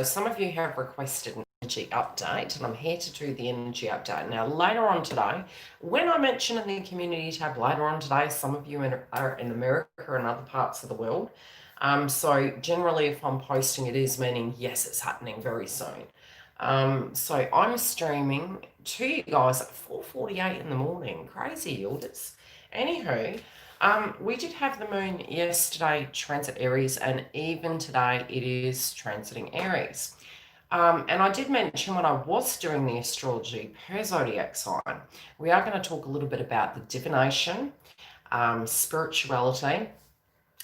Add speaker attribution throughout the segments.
Speaker 1: some of you have requested an energy update, and I'm here to do the energy update. Now, later on today, when I mention in the community tab later on today, some of you are in America and other parts of the world. So generally, if I'm posting, it is meaning, yes, it's happening very soon. So I'm streaming to you guys at 4:48 in the morning. Crazy, YILDIZ. Anywho, we did have the moon yesterday transit Aries, and even today it is transiting Aries. And I did mention when I was doing the astrology per zodiac sign, we are going to talk a little bit about the divination, spirituality,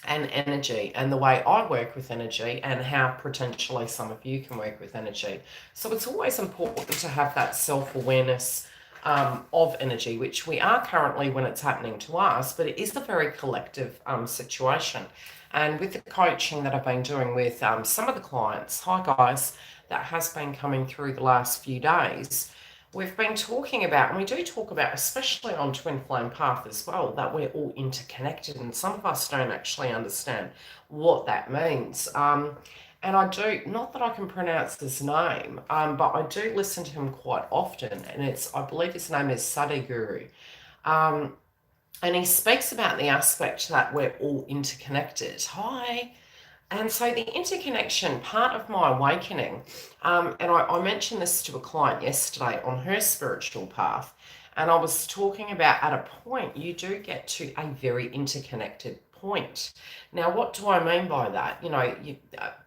Speaker 1: and energy, and the way I work with energy, and how potentially some of you can work with energy. So it's always important to have that self-awareness of energy, which we are currently when it's happening to us, but it is a very collective situation. And with the coaching that I've been doing with some of the clients, hi guys, that has been coming through the last few days, we've been talking about, and we do talk about, especially on Twin Flame Path as well, that we're all interconnected, and some of us don't actually understand what that means. And I do, not that I can pronounce his name, but I do listen to him quite often, and I believe his name is Sadhguru. And he speaks about the aspect that we're all interconnected. Hi. And so the interconnection, part of my awakening, and I mentioned this to a client yesterday on her spiritual path, and I was talking about at a point, you do get to a very interconnected point. Now, what do I mean by that?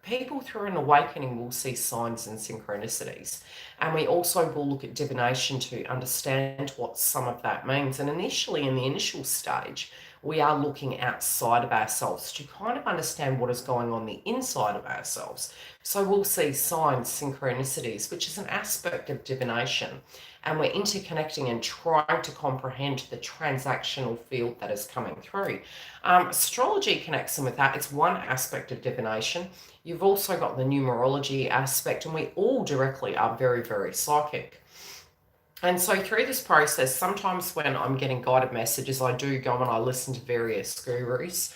Speaker 1: People through an awakening will see signs and synchronicities, and we also will look at divination to understand what some of that means. And initially, in the initial stage, we are looking outside of ourselves to kind of understand what is going on the inside of ourselves. So we'll see signs, synchronicities, which is an aspect of divination, and we're interconnecting and trying to comprehend the transactional field that is coming through. Astrology connects in with that. It's one aspect of divination. You've also got the numerology aspect, and we all directly are very, very psychic. And so through this process, sometimes when I'm getting guided messages, I do go and I listen to various gurus.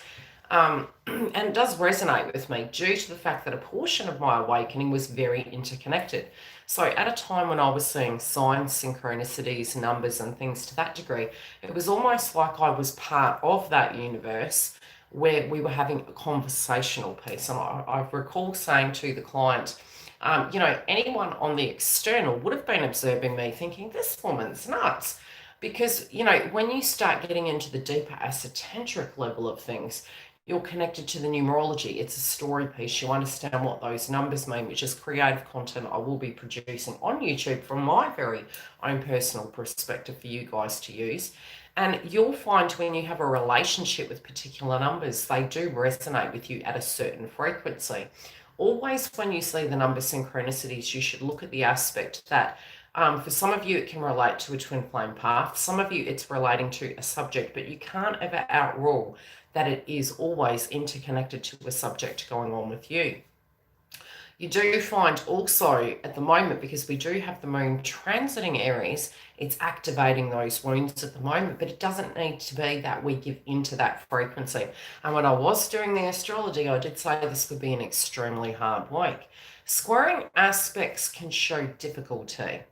Speaker 1: And it does resonate with me due to the fact that a portion of my awakening was very interconnected. So at a time when I was seeing signs, synchronicities, numbers, and things to that degree, it was almost like I was part of that universe where we were having a conversational piece. And I recall saying to the client, anyone on the external would have been observing me thinking, this woman's nuts. Because, when you start getting into the deeper esoteric level of things, you're connected to the numerology. It's a story piece. You understand what those numbers mean, which is creative content I will be producing on YouTube from my very own personal perspective for you guys to use. And you'll find when you have a relationship with particular numbers, they do resonate with you at a certain frequency. Always when you see the number synchronicities, you should look at the aspect that for some of you, it can relate to a twin flame path. Some of you, it's relating to a subject, but you can't ever outrule that it is always interconnected to a subject going on with you. You do find also at the moment, because we do have the moon transiting Aries, it's activating those wounds at the moment, but it doesn't need to be that we give into that frequency. And when I was doing the astrology, I did say this would be an extremely hard week. Squaring aspects can show difficulty.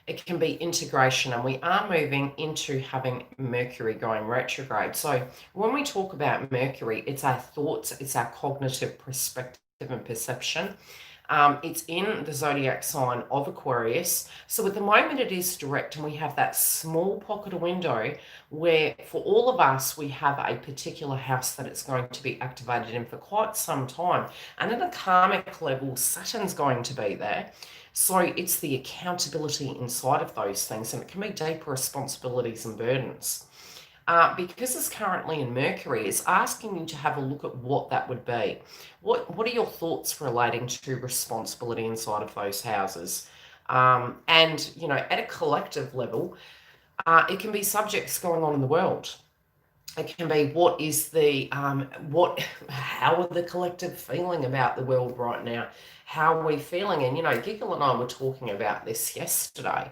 Speaker 1: It can be integration, and we are moving into having Mercury going retrograde. So when we talk about Mercury, it's our thoughts, it's our cognitive perspective and perception. It's in the zodiac sign of Aquarius. So at the moment it is direct, and we have that small pocket of window where for all of us, we have a particular house that it's going to be activated in for quite some time. And at a karmic level, Saturn's going to be there. So it's the accountability inside of those things, and it can be deeper responsibilities and burdens. Because it's currently in Mercury, it's asking you to have a look at what that would be. What are your thoughts relating to responsibility inside of those houses? And, at a collective level, it can be subjects going on in the world. It can be what is the, how are the collective feeling about the world right now? How are we feeling? And, Giggle and I were talking about this yesterday.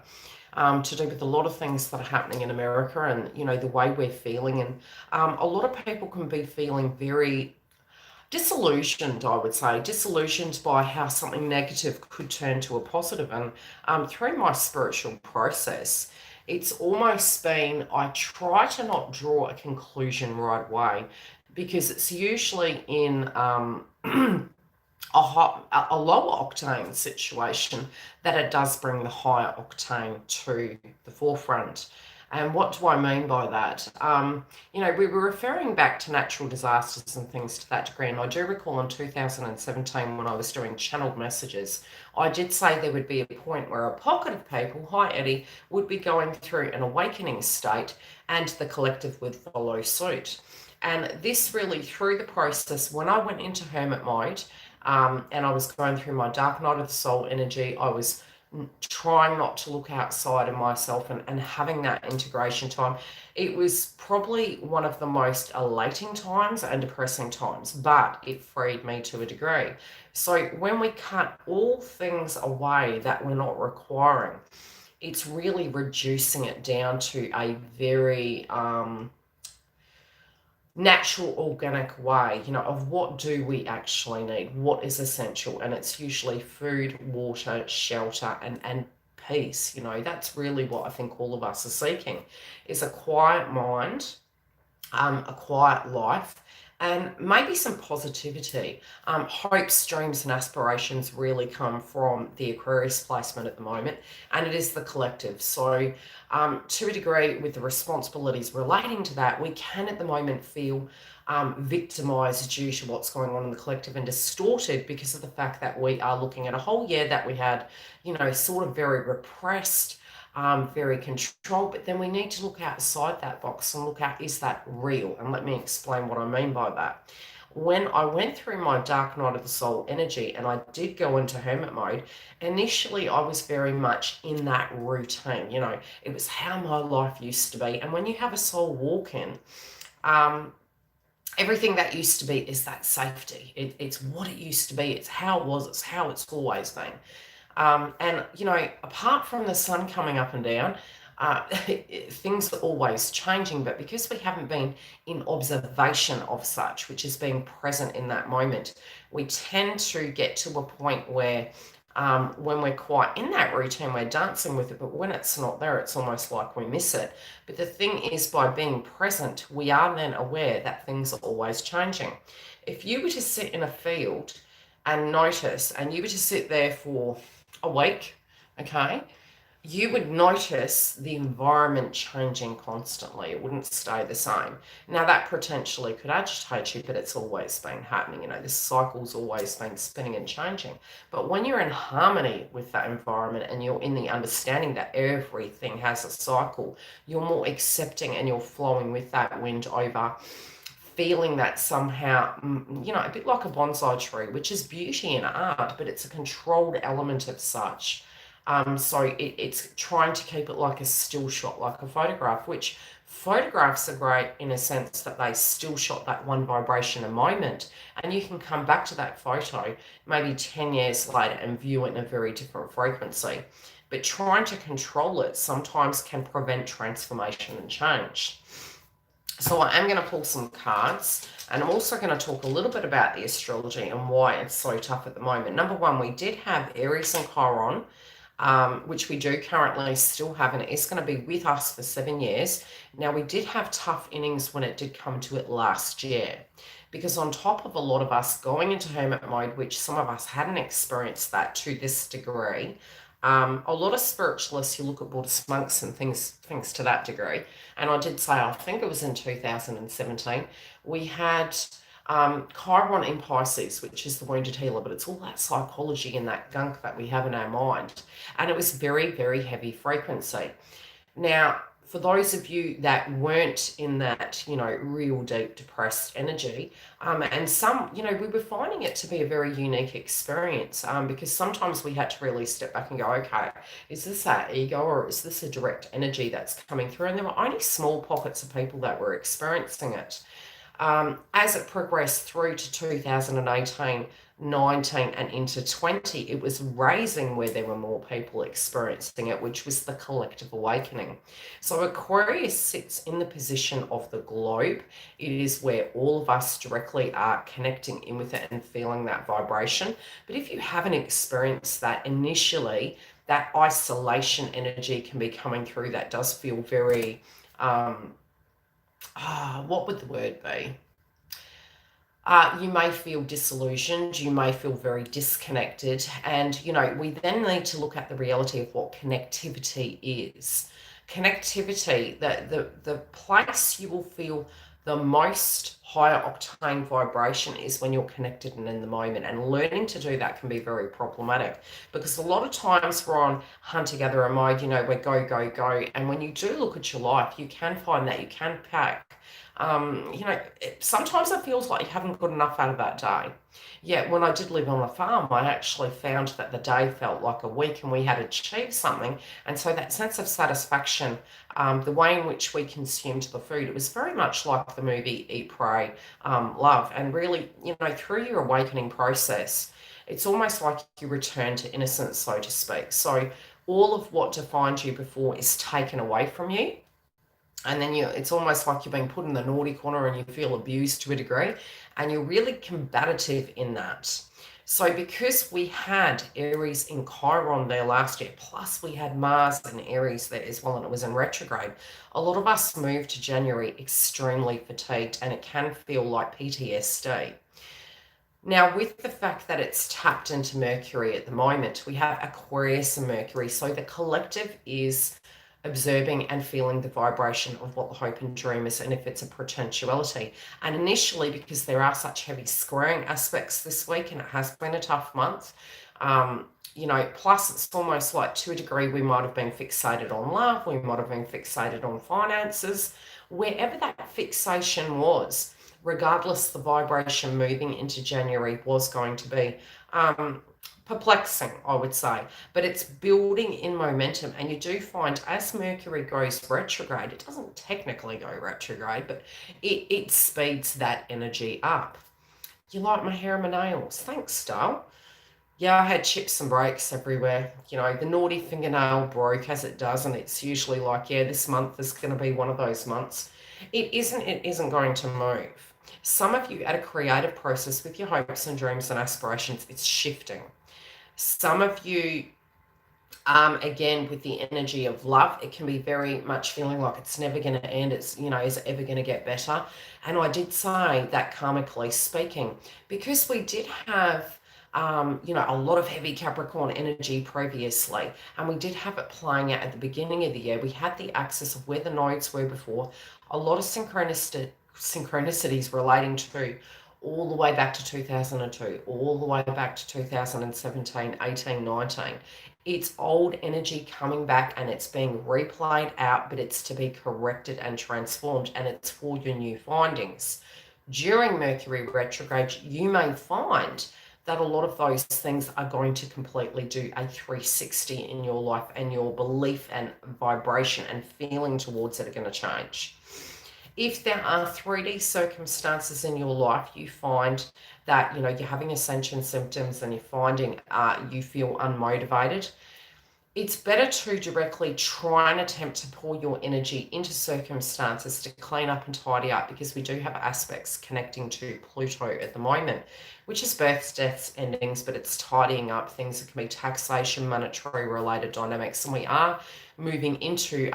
Speaker 1: To do with a lot of things that are happening in America, and the way we're feeling, and a lot of people can be feeling very disillusioned, I would say, disillusioned by how something negative could turn to a positive. And through my spiritual process, it's almost been, I try to not draw a conclusion right away because it's usually in a lower octane situation that it does bring the higher octane to the forefront. And what do I mean by that? We were referring back to natural disasters and things to that degree. And I do recall in 2017 when I was doing channeled messages, I did say there would be a point where a pocket of people, hi Eddie, would be going through an awakening state and the collective would follow suit. And this really, through the process, when I went into hermit mode, and I was going through my dark night of the soul energy, I was trying not to look outside of myself and having that integration time. It was probably one of the most elating times and depressing times, but it freed me to a degree. So when we cut all things away that we're not requiring, it's really reducing it down to a very natural, organic way, of what do we actually need, what is essential, and it's usually food, water, shelter, and peace. That's really what I think all of us are seeking, is a quiet mind, a quiet life, and maybe some positivity. Hopes, dreams, and aspirations really come from the Aquarius placement at the moment, and it is the collective. So, to a degree, with the responsibilities relating to that, we can at the moment feel victimized due to what's going on in the collective and distorted because of the fact that we are looking at a whole year that we had, sort of very repressed, very controlled, but then we need to look outside that box and look at, is that real? And let me explain what I mean by that. When I went through my dark night of the soul energy and I did go into hermit mode, initially I was very much in that routine. It was how my life used to be. And when you have a soul walk in, everything that used to be is that safety. It's what it used to be. It's how it was. It's how it's always been. And, apart from the sun coming up and down, things are always changing. But because we haven't been in observation of such, which is being present in that moment, we tend to get to a point where when we're quite in that routine, we're dancing with it. But when it's not there, it's almost like we miss it. But the thing is, by being present, we are then aware that things are always changing. If you were to sit in a field and notice, and you were to sit there for a week, okay, you would notice the environment changing constantly. It wouldn't stay the same. Now, that potentially could agitate you, but it's always been happening. This cycle's always been spinning and changing. But when you're in harmony with that environment and you're in the understanding that everything has a cycle, you're more accepting and you're flowing with that wind over, feeling that somehow, a bit like a bonsai tree, which is beauty in art, but it's a controlled element of such. So it's trying to keep it like a still shot, like a photograph, which photographs are great in a sense that they still shot that one vibration a moment. And you can come back to that photo maybe 10 years later and view it in a very different frequency. But trying to control it sometimes can prevent transformation and change. So I am going to pull some cards, and I'm also going to talk a little bit about the astrology and why it's so tough at the moment. Number one, we did have Aries and Chiron, which we do currently still have, and it is going to be with us for 7 years. Now, we did have tough innings when it did come to it last year, because on top of a lot of us going into hermit mode, which some of us hadn't experienced that to this degree, a lot of spiritualists who look at Buddhist monks and things to that degree, and I did say, I think it was in 2017, we had Chiron in Pisces, which is the wounded healer, but it's all that psychology and that gunk that we have in our mind, and it was very, very heavy frequency. Now, for those of you that weren't in that, real deep depressed energy, and some, we were finding it to be a very unique experience, because sometimes we had to really step back and go, okay, is this our ego or is this a direct energy that's coming through? And there were only small pockets of people that were experiencing it. As it progressed through to 2018, 19 and into 20, it was raising where there were more people experiencing it, which was the collective awakening. So Aquarius sits in the position of the globe. It is where all of us directly are connecting in with it and feeling that vibration. But if you haven't experienced that initially, that isolation energy can be coming through. That does feel very, what would the word be? You may feel disillusioned, you may feel very disconnected, and we then need to look at the reality of what connectivity is. Connectivity, the place you will feel the most higher octane vibration is when you're connected and in the moment, and learning to do that can be very problematic because a lot of times we're on hunter-gatherer mode, we're go, go, go, and when you do look at your life, you can find that you can pack sometimes it feels like you haven't got enough out of that day. Yet when I did live on a farm, I actually found that the day felt like a week and we had achieved something. And so that sense of satisfaction, the way in which we consumed the food, it was very much like the movie Eat, Pray, Love. And really, through your awakening process, it's almost like you return to innocence, so to speak. So all of what defined you before is taken away from you, and then it's almost like you're being put in the naughty corner and you feel abused to a degree, and you're really combative in that. So because we had Aries in Chiron there last year, plus we had Mars in Aries there as well, and it was in retrograde, a lot of us moved to January extremely fatigued, and it can feel like PTSD. Now, with the fact that it's tapped into Mercury at the moment, we have Aquarius and Mercury, so the collective is observing and feeling the vibration of what the hope and dream is, and if it's a potentiality. And initially, because there are such heavy squaring aspects this week, and it has been a tough month, plus it's almost like to a degree we might have been fixated on love, we might have been fixated on finances, wherever that fixation was, regardless, the vibration moving into January was going to be perplexing, I would say, but it's building in momentum. And you do find as Mercury goes retrograde, it doesn't technically go retrograde, but it speeds that energy up. You like my hair and my nails? Thanks, doll. Yeah, I had chips and breaks everywhere. The naughty fingernail broke as it does, and it's usually like, yeah, this month is going to be one of those months. It isn't going to move. Some of you at a creative process with your hopes and dreams and aspirations, it's shifting. Some of you, again, with the energy of love, it can be very much feeling like it's never going to end. It's, is it ever going to get better? And I did say that karmically speaking, because we did have, a lot of heavy Capricorn energy previously, and we did have it playing out at the beginning of the year. We had the axis of where the nodes were before, a lot of synchronicities relating to all the way back to 2002, all the way back to 2017, 18, 19. It's old energy coming back and it's being replayed out, but it's to be corrected and transformed, and it's for your new findings. During Mercury retrograde, you may find that a lot of those things are going to completely do a 360 in your life, and your belief and vibration and feeling towards it are going to change. If there are 3D circumstances in your life, you find that, you're having ascension symptoms and you're finding you feel unmotivated, it's better to directly try and attempt to pour your energy into circumstances to clean up and tidy up, because we do have aspects connecting to Pluto at the moment, which is births, deaths, endings, but it's tidying up things that can be taxation, monetary related dynamics. And we are moving into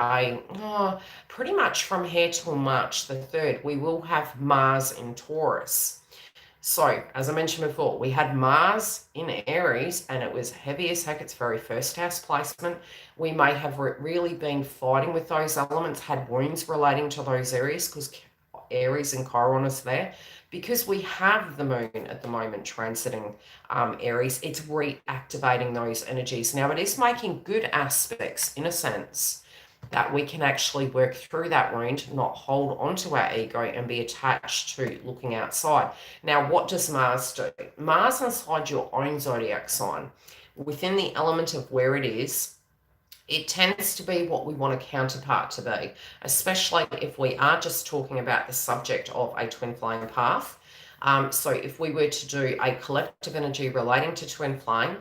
Speaker 1: pretty much from here till March the 3rd, we will have Mars in Taurus. So, as I mentioned before, we had Mars in Aries, and it was heavy as heck. Its very first house placement. We may have really been fighting with those elements, had wounds relating to those areas, because Aries and Chiron is there. Because we have the moon at the moment transiting Aries, it's reactivating those energies. Now, it is making good aspects, in a sense, that we can actually work through that wound, not hold onto our ego and be attached to looking outside. Now, what does Mars do? Mars inside your own zodiac sign, within the element of where it is, it tends to be what we want a counterpart to be, especially if we are just talking about the subject of a twin flame path. So if we were to do a collective energy relating to twin flame,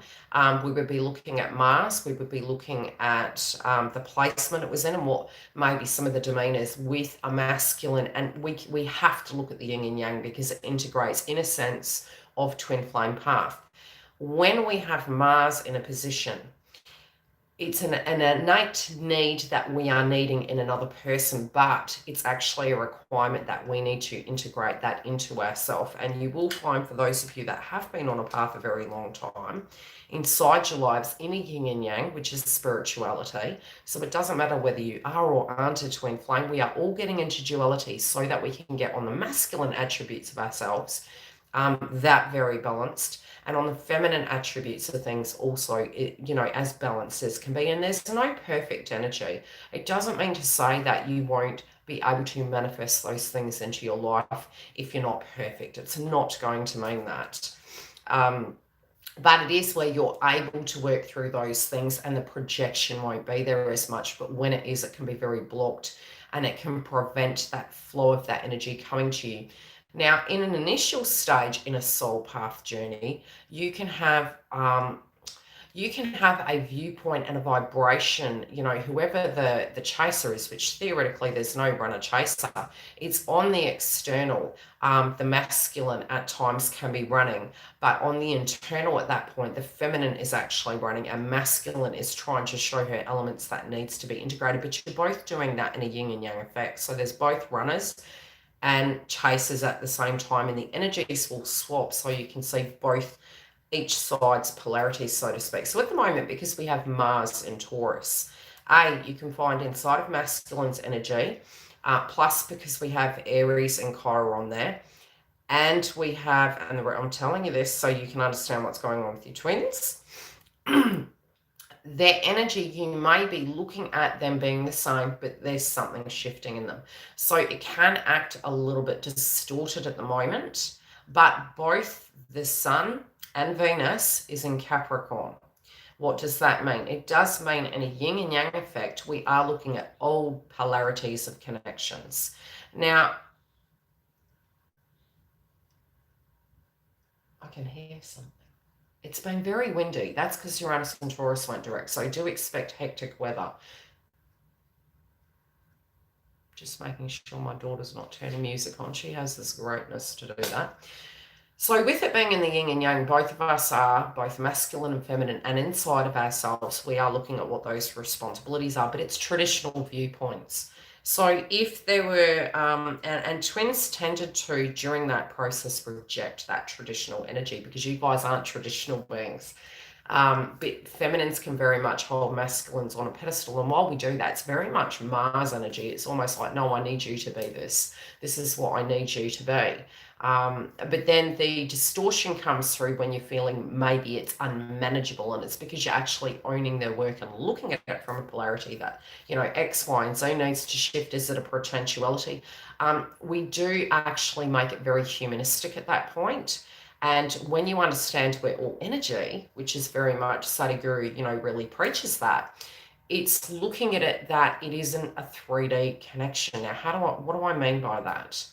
Speaker 1: we would be looking at Mars, we would be looking at the placement it was in and what maybe some of the demeanors with a masculine, and we have to look at the yin and yang because it integrates in a sense of twin flame path. When we have Mars in a position, it's an innate need that we are needing in another person, but it's actually a requirement that we need to integrate that into ourselves. And you will find, for those of you that have been on a path a very long time, inside your lives in a yin and yang, which is spirituality. So it doesn't matter whether you are or aren't a twin flame, we are all getting into duality so that we can get on the masculine attributes of ourselves, that very balanced, and on the feminine attributes of things also, as balanced as can be. And there's no perfect energy. It doesn't mean to say that you won't be able to manifest those things into your life if you're not perfect. It's not going to mean that. But it is where you're able to work through those things and the projection won't be there as much. But when it is, it can be very blocked and it can prevent that flow of that energy coming to you. Now, in an initial stage in a soul path journey, you can have a viewpoint and a vibration, whoever the chaser is, which theoretically there's no runner chaser, it's on the external. The masculine at times can be running, but on the internal at that point, the feminine is actually running and masculine is trying to show her elements that needs to be integrated, but you're both doing that in a yin and yang effect. So there's both runners and chasers at the same time, and the energies will swap so you can see both each side's polarities, so to speak. So at the moment, because we have Mars in Taurus, you can find inside of masculine's energy, plus because we have Aries and Chiron there, and we have, and I'm telling you this so you can understand what's going on with your twins. Their energy, you may be looking at them being the same, but there's something shifting in them. So it can act a little bit distorted at the moment, but both the Sun and Venus is in Capricorn. What does that mean? It does mean in a yin and yang effect, we are looking at all polarities of connections. Now, I can hear something. It's been very windy. That's because Uranus and Taurus went direct. So do expect hectic weather. Just making sure my daughter's not turning music on. She has this greatness to do that. So with it being in the yin and yang, both of us are both masculine and feminine, and inside of ourselves, we are looking at what those responsibilities are, but it's traditional viewpoints. So if there were, and twins tended to, during that process, reject that traditional energy because you guys aren't traditional beings. But feminines can very much hold masculines on a pedestal. And while we do that, it's very much Mars energy. It's almost like, no, I need you to be this. This is what I need you to be. But then the distortion comes through when you're feeling maybe it's unmanageable, and it's because you're actually owning their work and looking at it from a polarity that, X, Y, and Z needs to shift. Is it a potentiality? We do actually make it very humanistic at that point. And when you understand we're all energy, which is very much Sadhguru, really preaches that, it's looking at it that it isn't a 3D connection. Now, what do I mean by that?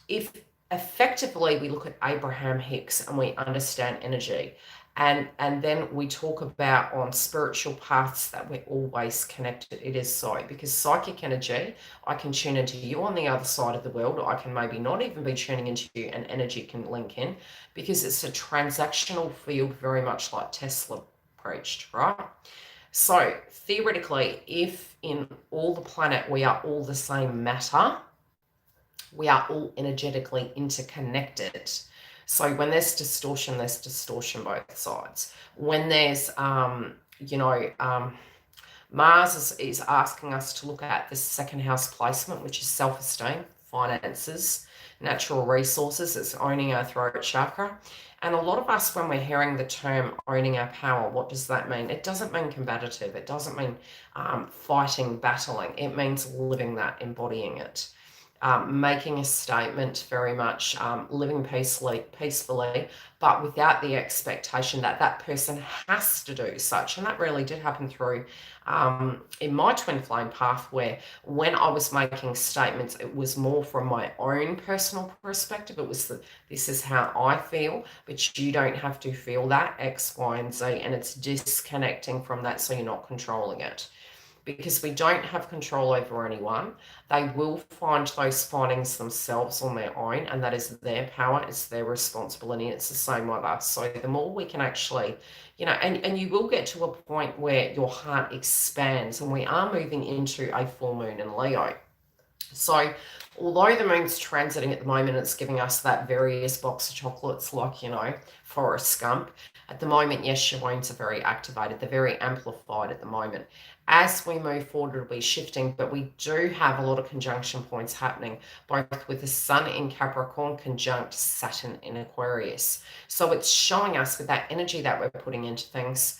Speaker 1: If effectively we look at Abraham Hicks and we understand energy, and then we talk about on spiritual paths that we're always connected. It is so, because psychic energy, I can tune into you on the other side of the world. I can maybe not even be tuning into you, and energy can link in because it's a transactional field, very much like Tesla preached, right? So theoretically, if in all the planet we are all the same matter, we are all energetically interconnected. So when there's distortion both sides. When there's, Mars is asking us to look at the second house placement, which is self-esteem, finances, natural resources. It's owning our throat chakra. And a lot of us, when we're hearing the term owning our power, what does that mean? It doesn't mean combative. It doesn't mean fighting, battling. It means living that, embodying it. making a statement, very much living peacefully, but without the expectation that that person has to do such. And that really did happen through in my twin flame path, where when I was making statements, it was more from my own personal perspective. It was this is how I feel, but you don't have to feel that X, Y, and Z, and it's disconnecting from that, so you're not controlling it, because we don't have control over anyone. They will find those findings themselves on their own, and that is their power, it's their responsibility. It's the same with us. So the more we can actually, and you will get to a point where your heart expands, and we are moving into a full moon in Leo. So although the moon's transiting at the moment, it's giving us that various box of chocolates, like, Forrest Gump. At the moment, yes, your wounds are very activated. They're very amplified at the moment. As we move forward, it'll be shifting, but we do have a lot of conjunction points happening, both with the Sun in Capricorn conjunct Saturn in Aquarius. So it's showing us with that energy that we're putting into things,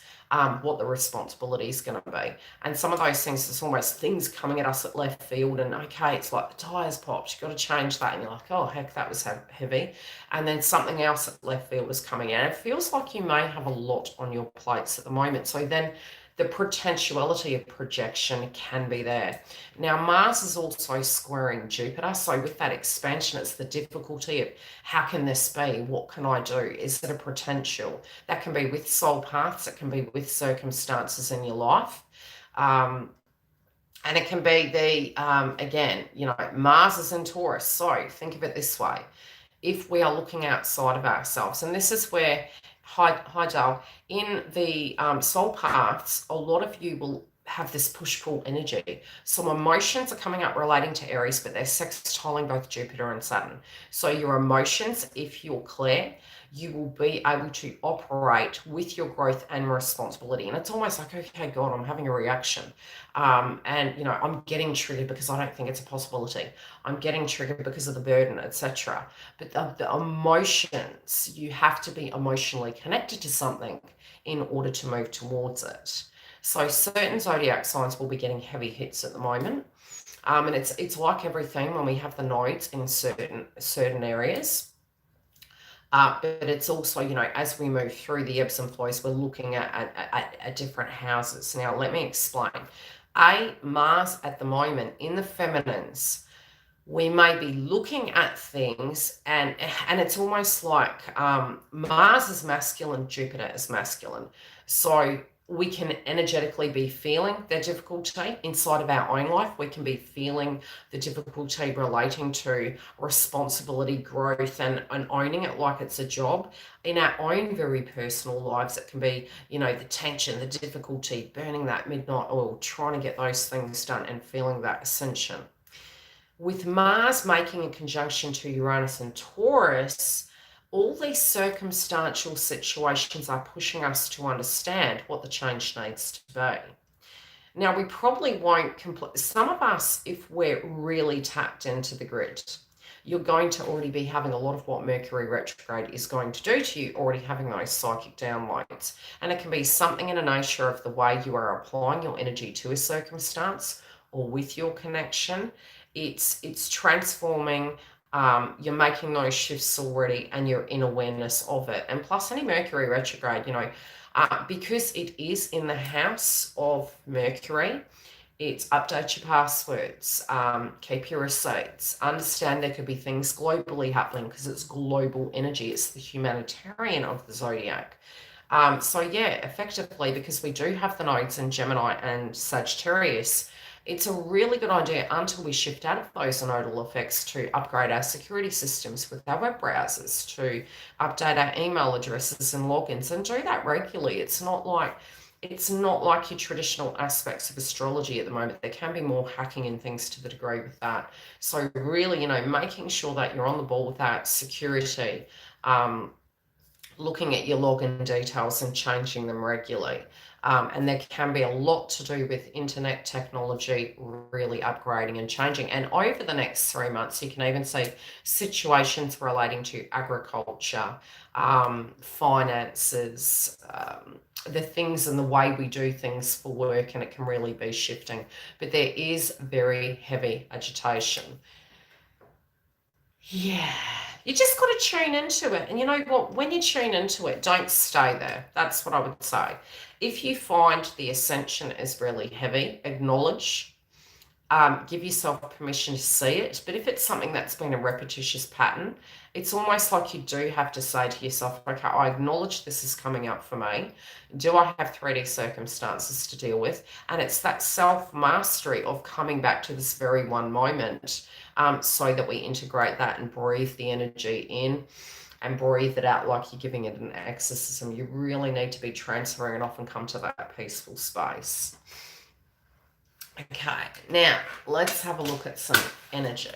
Speaker 1: what the responsibility is going to be. And some of those things, it's almost things coming at us at left field, and okay, it's like the tyres popped, you've got to change that, and you're like, oh heck, that was heavy. And then something else at left field was coming in. It feels like you may have a lot on your plates at the moment. So then the potentiality of projection can be there. Now, Mars is also squaring Jupiter. So with that expansion, it's the difficulty of how can this be? What can I do? Is it a potential? That can be with soul paths. It can be with circumstances in your life. And it can be again, Mars is in Taurus. So think of it this way. If we are looking outside of ourselves, and this is where, hi Dale, in the soul paths, a lot of you will have this push-pull energy. So emotions are coming up relating to Aries, but they're sextiling both Jupiter and Saturn. So your emotions, if you're clear, you will be able to operate with your growth and responsibility. And it's almost like, okay, God, I'm having a reaction. And, I'm getting triggered because I don't think it's a possibility. I'm getting triggered because of the burden, etc. But the emotions, you have to be emotionally connected to something in order to move towards it. So certain zodiac signs will be getting heavy hits at the moment. And it's like everything when we have the nodes in certain areas. But it's also, as we move through the ebbs and flows, we're looking at different houses. Now, let me explain. Mars at the moment in the feminines, we may be looking at things, and it's almost like Mars is masculine, Jupiter is masculine. So we can energetically be feeling the difficulty inside of our own life. We can be feeling the difficulty relating to responsibility, growth, and owning it like it's a job. In our own very personal lives, it can be, the tension, the difficulty, burning that midnight oil, trying to get those things done and feeling that ascension. With Mars making a conjunction to Uranus and Taurus, all these circumstantial situations are pushing us to understand what the change needs to be. Now, we probably won't complete, some of us, if we're really tapped into the grid, you're going to already be having a lot of what Mercury retrograde is going to do to you, already having those psychic downloads. And it can be something in the nature of the way you are applying your energy to a circumstance or with your connection. It's transforming. You're making those shifts already, and you're in awareness of it. And plus, any Mercury retrograde, because it is in the house of Mercury, it's update your passwords, keep your receipts, understand there could be things globally happening because it's global energy. It's the humanitarian of the zodiac. So yeah, effectively, because we do have the nodes in Gemini and Sagittarius, it's a really good idea until we shift out of those nodal effects to upgrade our security systems with our web browsers, to update our email addresses and logins, and do that regularly. It's not like your traditional aspects of astrology at the moment. There can be more hacking and things to the degree with that. So really, making sure that you're on the ball with that security, looking at your login details and changing them regularly. And there can be a lot to do with internet technology really upgrading and changing. And over the next 3 months, you can even see situations relating to agriculture, finances, the things and the way we do things for work, and it can really be shifting. But there is very heavy agitation. Yeah. You just got to tune into it. And you know what? When you tune into it, don't stay there. That's what I would say. If you find the ascension is really heavy, acknowledge. Give yourself permission to see it. But if it's something that's been a repetitious pattern, it's almost like you do have to say to yourself, okay, I acknowledge this is coming up for me. Do I have 3D circumstances to deal with? And it's that self-mastery of coming back to this very one moment, so that we integrate that and breathe the energy in and breathe it out like you're giving it an exorcism. You really need to be transferring it off and come to that peaceful space. Okay, now let's have a look at some energy.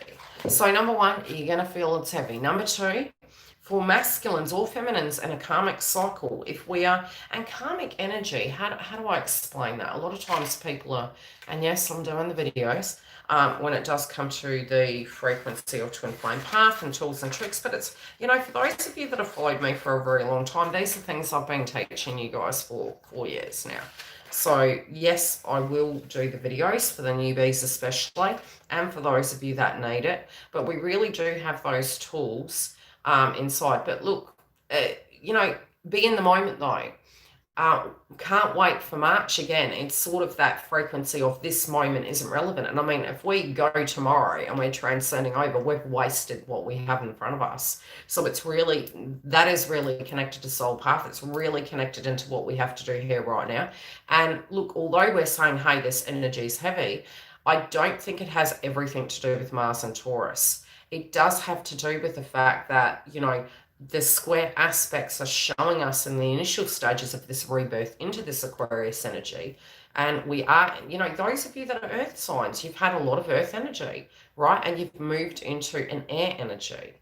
Speaker 1: So number one, you're going to feel it's heavy. Number two, for masculines or feminines in a karmic cycle, if we are, and karmic energy, how do I explain that? A lot of times people are, and yes, I'm doing the videos, when it does come to the frequency of twin flame path and tools and tricks, but it's, you know, for those of you that have followed me for a very long time, these are things I've been teaching you guys for 4 years now. So yes, I will do the videos for the newbies especially, and for those of you that need it. But we really do have those tools inside. But look, you know, be in the moment though. Can't wait for March again. It's sort of that frequency of this moment isn't relevant. And I mean, if we go tomorrow and we're transcending over, we've wasted what we have in front of us. So it's really, that is really connected to soul path. It's really connected into what we have to do here right now. And look, although we're saying, hey, this energy is heavy, I don't think it has everything to do with Mars and Taurus. It does have to do with the fact that, you know, the square aspects are showing us in the initial stages of this rebirth into this Aquarius energy. And we are, you know, those of you that are earth signs, you've had a lot of earth energy, right? And you've moved into an air energy.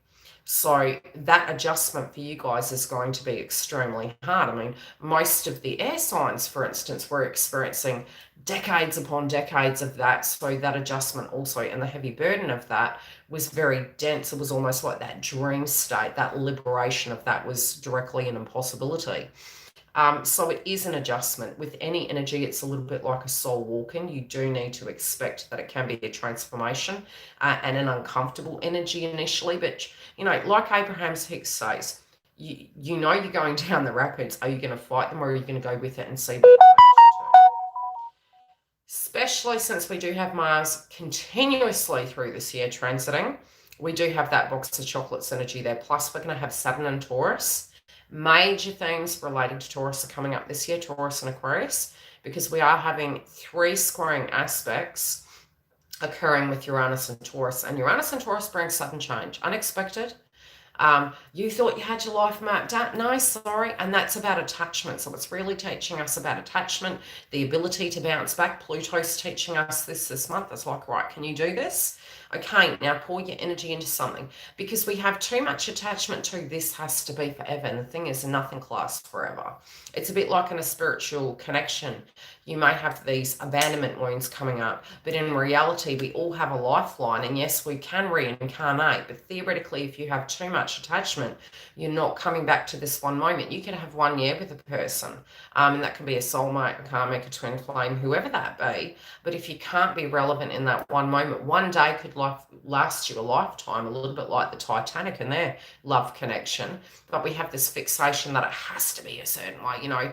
Speaker 1: So that adjustment for you guys is going to be extremely hard. I mean, most of the air signs, for instance, were experiencing decades upon decades of that. So that adjustment also, and the heavy burden of that was very dense. It was almost like that dream state, that liberation of that was directly an impossibility. So it is an adjustment. With any energy, it's a little bit like a soul walking. You do need to expect that it can be a transformation and an uncomfortable energy initially. But, you know, like Abraham Hicks says, you know you're going down the rapids. Are you going to fight them, or are you going to go with it and see what it takes you to? Especially since we do have Mars continuously through this year transiting. We do have that box of chocolates energy there. Plus, we're going to have Saturn and Taurus. Major things related to Taurus are coming up this year, Taurus and Aquarius, because we are having 3 squaring aspects occurring with Uranus and Taurus. And Uranus and Taurus bring sudden change, unexpected. You thought you had your life mapped out. No, sorry. And that's about attachment. So it's really teaching us about attachment, the ability to bounce back. Pluto's teaching us this month. It's like, right, can you do this? Okay, now pour your energy into something, because we have too much attachment to this has to be forever. And the thing is, nothing lasts forever. It's a bit like in a spiritual connection. You may have these abandonment wounds coming up, but in reality, we all have a lifeline. And yes, we can reincarnate, but theoretically, if you have too much attachment, you're not coming back to this one moment. You can have 1 year with a person, and that can be a soulmate, a karmic, a twin flame, whoever that be. But if you can't be relevant in that one moment, one day could last you a lifetime, a little bit like the Titanic and their love connection. But we have this fixation that it has to be a certain way. You know,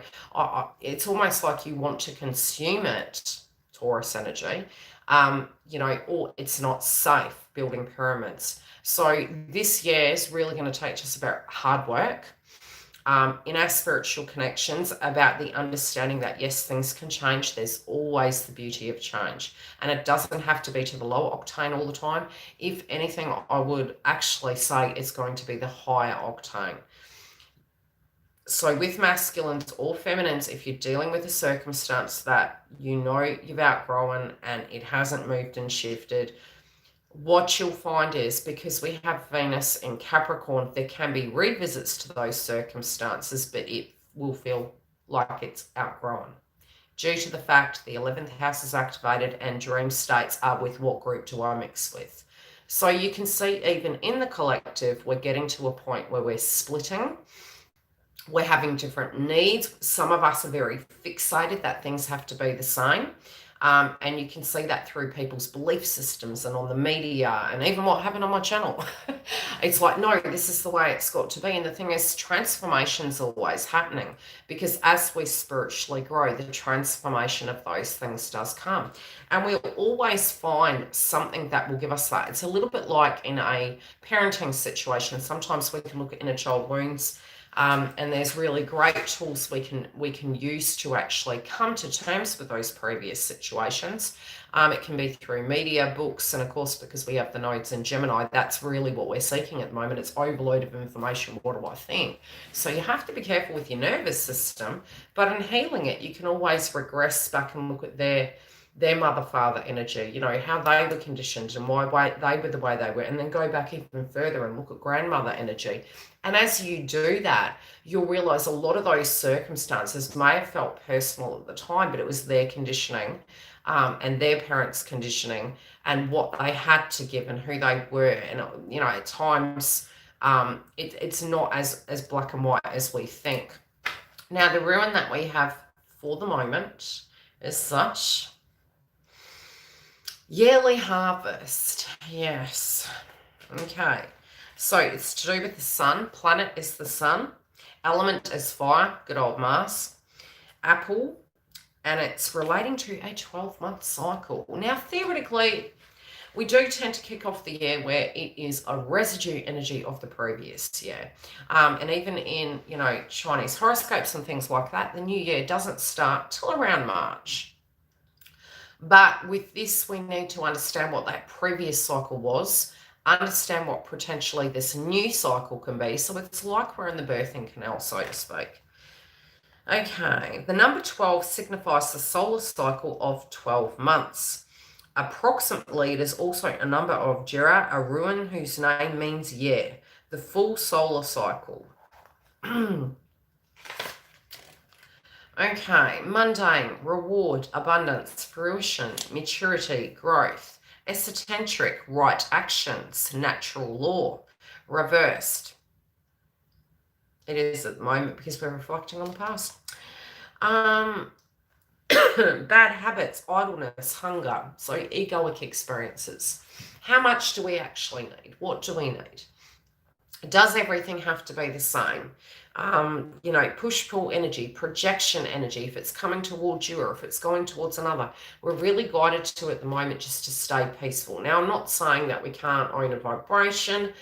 Speaker 1: it's almost like you want to consume it, Taurus energy, you know, or it's not safe building pyramids. So this year is really going to teach us about hard work, in our spiritual connections, about the understanding that yes, things can change. There's always the beauty of change, and it doesn't have to be to the lower octane all the time. If anything, I would actually say it's going to be the higher octane. So with masculines or feminines, if you're dealing with a circumstance that you know you've outgrown and it hasn't moved and shifted, what you'll find is, because we have Venus in Capricorn, there can be revisits to those circumstances, but it will feel like it's outgrown, due to the fact the 11th house is activated and dream states are with what group do I mix with. So you can see even in the collective, we're getting to a point where we're splitting. We're having different needs. Some of us are very fixated that things have to be the same. And you can see that through people's belief systems and on the media and even what happened on my channel. It's like, no, this is the way it's got to be. And the thing is, transformation's always happening, because as we spiritually grow, the transformation of those things does come. And we'll always find something that will give us that. It's a little bit like in a parenting situation. Sometimes we can look at inner child wounds, and there's really great tools we can use to actually come to terms with those previous situations. It can be through media, books, and of course, because we have the nodes in Gemini, that's really what we're seeking at the moment. It's overload of information. What do I think? So you have to be careful with your nervous system, but in healing it, you can always regress back and look at their mother father energy, you know, how they were conditioned and why they were the way they were, and then go back even further and look at grandmother energy. And as you do that, you'll realize a lot of those circumstances may have felt personal at the time, but it was their conditioning, and their parents' conditioning, and what they had to give and who they were. And, you know, at times it's not as black and white as we think. Now, the ruin that we have for the moment is such. Yearly harvest, yes. Okay, so it's to do with the sun. Planet is the sun. Element is fire, good old Mars. Apple, and it's relating to a 12-month cycle. Now, theoretically, we do tend to kick off the year where it is a residue energy of the previous year. And even in, you know, Chinese horoscopes and things like that, the new year doesn't start till around March. But with this, we need to understand what that previous cycle was, understand what potentially this new cycle can be. So it's like we're in the birthing canal, so to speak. Okay, the number 12 signifies the solar cycle of 12 months. Approximately, it is also a number of Jera, a ruin whose name means year, the full solar cycle. Okay, mundane, reward, abundance, fruition, maturity, growth, esoteric, right actions, natural law, reversed. It is at the moment because we're reflecting on the past. Bad habits, idleness, hunger, so egoic experiences. How much do we actually need? What do we need? Does everything have to be the same? You know, push-pull energy, projection energy, if it's coming towards you or if it's going towards another, we're really guided to at the moment just to stay peaceful. Now, I'm not saying that we can't own a vibration,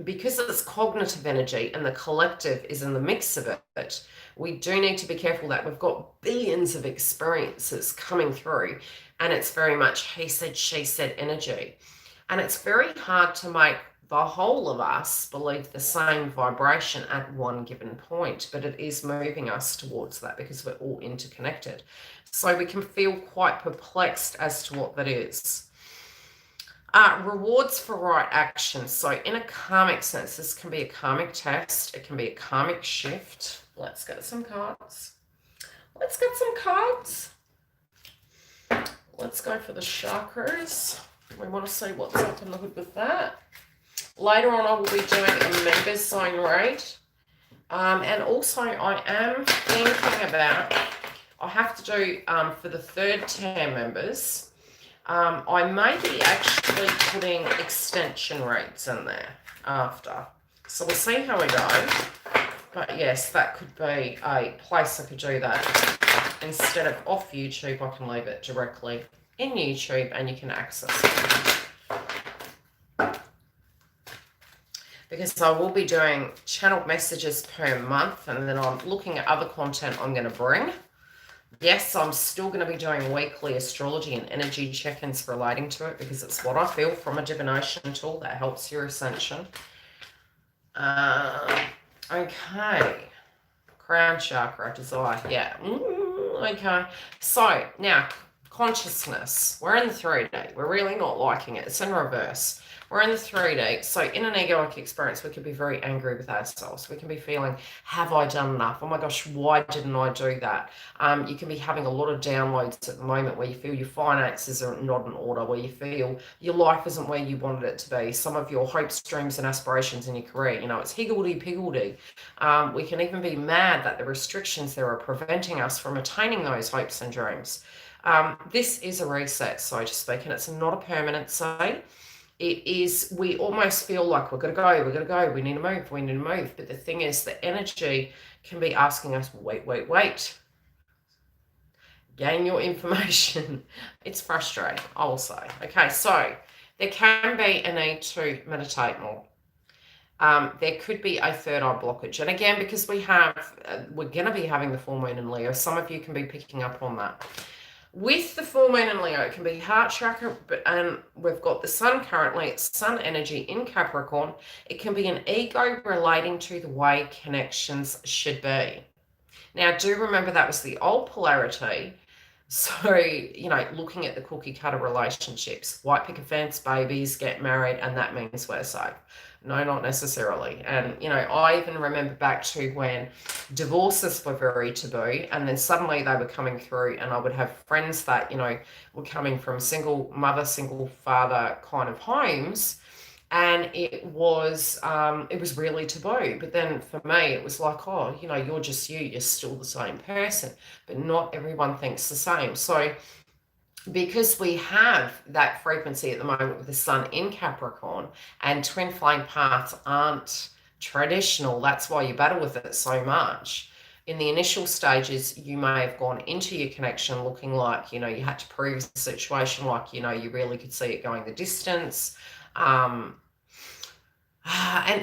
Speaker 1: because it's cognitive energy and the collective is in the mix of it. We do need to be careful that we've got billions of experiences coming through, and it's very much he said, she said energy. And it's very hard to make the whole of us believe the same vibration at one given point, but it is moving us towards that because we're all interconnected. So we can feel quite perplexed as to what that is. Rewards for right action. So in a karmic sense, this can be a karmic test. It can be a karmic shift. Let's get some cards. Let's get some cards. Let's go for the chakras. We want to see what's up in the hood with that. Later on, I will be doing a members zone raid. And also, I am thinking about, I have to do, for the third tier members, I may be actually putting extension rates in there after. So we'll see how we go. But yes, that could be a place I could do that. Instead of off YouTube, I can leave it directly in YouTube and you can access it. Because I will be doing channeled messages per month, and then I'm looking at other content I'm going to bring. Yes, I'm still going to be doing weekly astrology and energy check-ins relating to it because it's what I feel from a divination tool that helps your ascension. Okay. Crown chakra, desire. Yeah. Okay. So, now, consciousness. We're in the 3D. We're really not liking it. It's in reverse. We're in the 3D. So in an egoic experience, we can be very angry with ourselves. We can be feeling, have I done enough? Oh my gosh, why didn't I do that? You can be having a lot of downloads at the moment where you feel your finances are not in order, where you feel your life isn't where you wanted it to be. Some of your hopes, dreams, and aspirations in your career, it's higgledy-piggledy. We can even be mad that the restrictions there are preventing us from attaining those hopes and dreams. This is a reset, so to speak, and it's not a permanent state. It is, we almost feel like we're going to go, we need to move. But the thing is, the energy can be asking us, wait. Gain your information. It's frustrating, I will say. Okay, so there can be a need to meditate more. There could be a third eye blockage. And again, because we're going to be having the full moon in Leo, some of you can be picking up on that. With the full moon in Leo, it can be heart chakra, and we've got the sun currently, it's sun energy in Capricorn. It can be an ego relating to the way connections should be. Now, do remember that was the old polarity. So, looking at the cookie cutter relationships, white picket fence, babies, get married, and that means we're safe. No, not necessarily. And, I even remember back to when divorces were very taboo, and then suddenly they were coming through, and I would have friends that, were coming from single mother, single father kind of homes, and it was really taboo. But then for me, it was like, oh, you're just you're still the same person, but not everyone thinks the same. So because we have that frequency at the moment with the sun in Capricorn, and twin flame paths aren't traditional, that's why you battle with it so much. In the initial stages, you may have gone into your connection looking like, you had to prove the situation, like, you really could see it going the distance. And,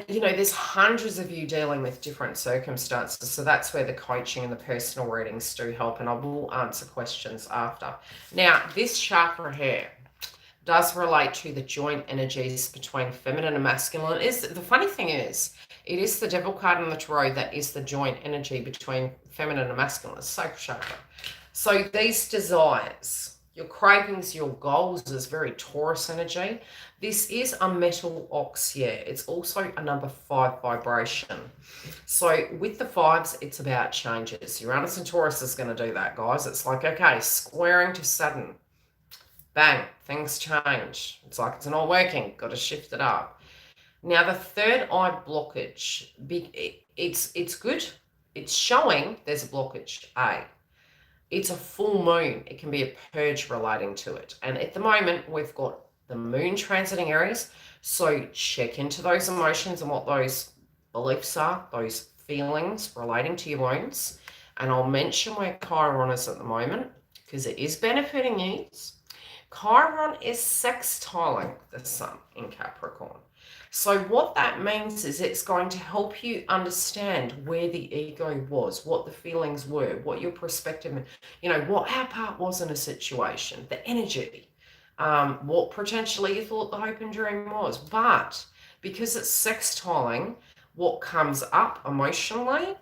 Speaker 1: there's hundreds of you dealing with different circumstances. So that's where the coaching and the personal readings do help. And I will answer questions after. Now, this chakra here does relate to the joint energies between feminine and masculine. The funny thing is, it is the devil card in the tarot that is the joint energy between feminine and masculine. It's sacral chakra. So these desires, your cravings, your goals is very Taurus energy. This is a metal ox, yeah. It's also a number 5 vibration. So with the 5s, it's about changes. Uranus and Taurus is going to do that, guys. It's like, okay, squaring to Saturn. Bang, things change. It's like it's not working. Got to shift it up. Now, the third eye blockage, it's good. It's showing there's a blockage, A. It's a full moon. It can be a purge relating to it. And at the moment, we've got the moon transiting Aries. So check into those emotions and what those beliefs are, those feelings relating to your wounds. And I'll mention where Chiron is at the moment, because it is benefiting you. Chiron is sextiling the sun in Capricorn. So what that means is it's going to help you understand where the ego was, what the feelings were, what your perspective, what our part was in a situation, the energy, what potentially you thought the hope and dream was. But because it's sextiling what comes up emotionally,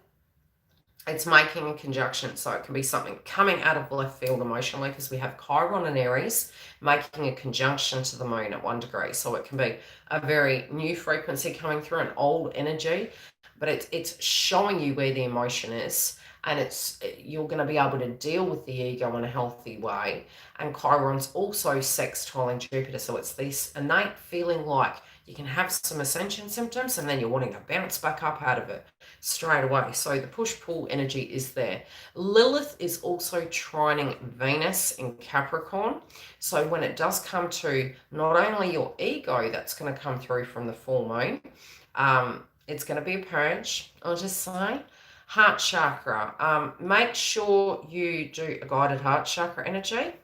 Speaker 1: it's making a conjunction. So it can be something coming out of left field emotionally, because we have Chiron and Aries making a conjunction to the moon at 1 degree. So it can be a very new frequency coming through, an old energy, but it's showing you where the emotion is, and you're going to be able to deal with the ego in a healthy way. And Chiron's also sextiling Jupiter. So it's this innate feeling like you can have some ascension symptoms, and then you're wanting to bounce back up out of it straight away. So the push-pull energy is there. Lilith is also trining Venus in Capricorn. So when it does come to not only your ego that's going to come through from the full moon, it's going to be a purge, I'll just say. Heart chakra. Make sure you do a guided heart chakra energy.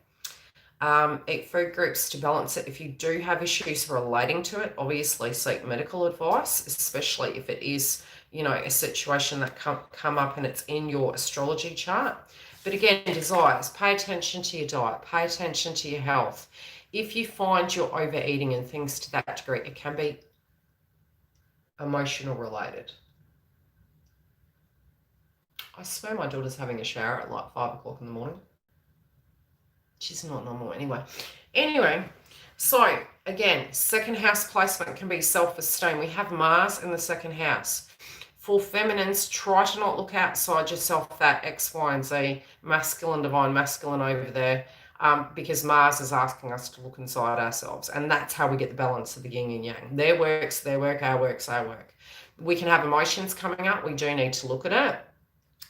Speaker 1: Eat food groups to balance it. If you do have issues relating to it, obviously seek medical advice, especially if it is, a situation that come up and it's in your astrology chart. But again, desires, pay attention to your diet, pay attention to your health. If you find you're overeating and things to that degree, it can be emotional related. I swear my daughter's having a shower at like 5 o'clock in the morning. She's not normal anyway. So again, second house placement can be self-esteem. We have Mars in the second house. For feminines, try to not look outside yourself, that X, Y, and Z, masculine, divine, masculine over there, because Mars is asking us to look inside ourselves. And that's how we get the balance of the yin and yang. Their work's their work, our work's our work. We can have emotions coming up. We do need to look at it.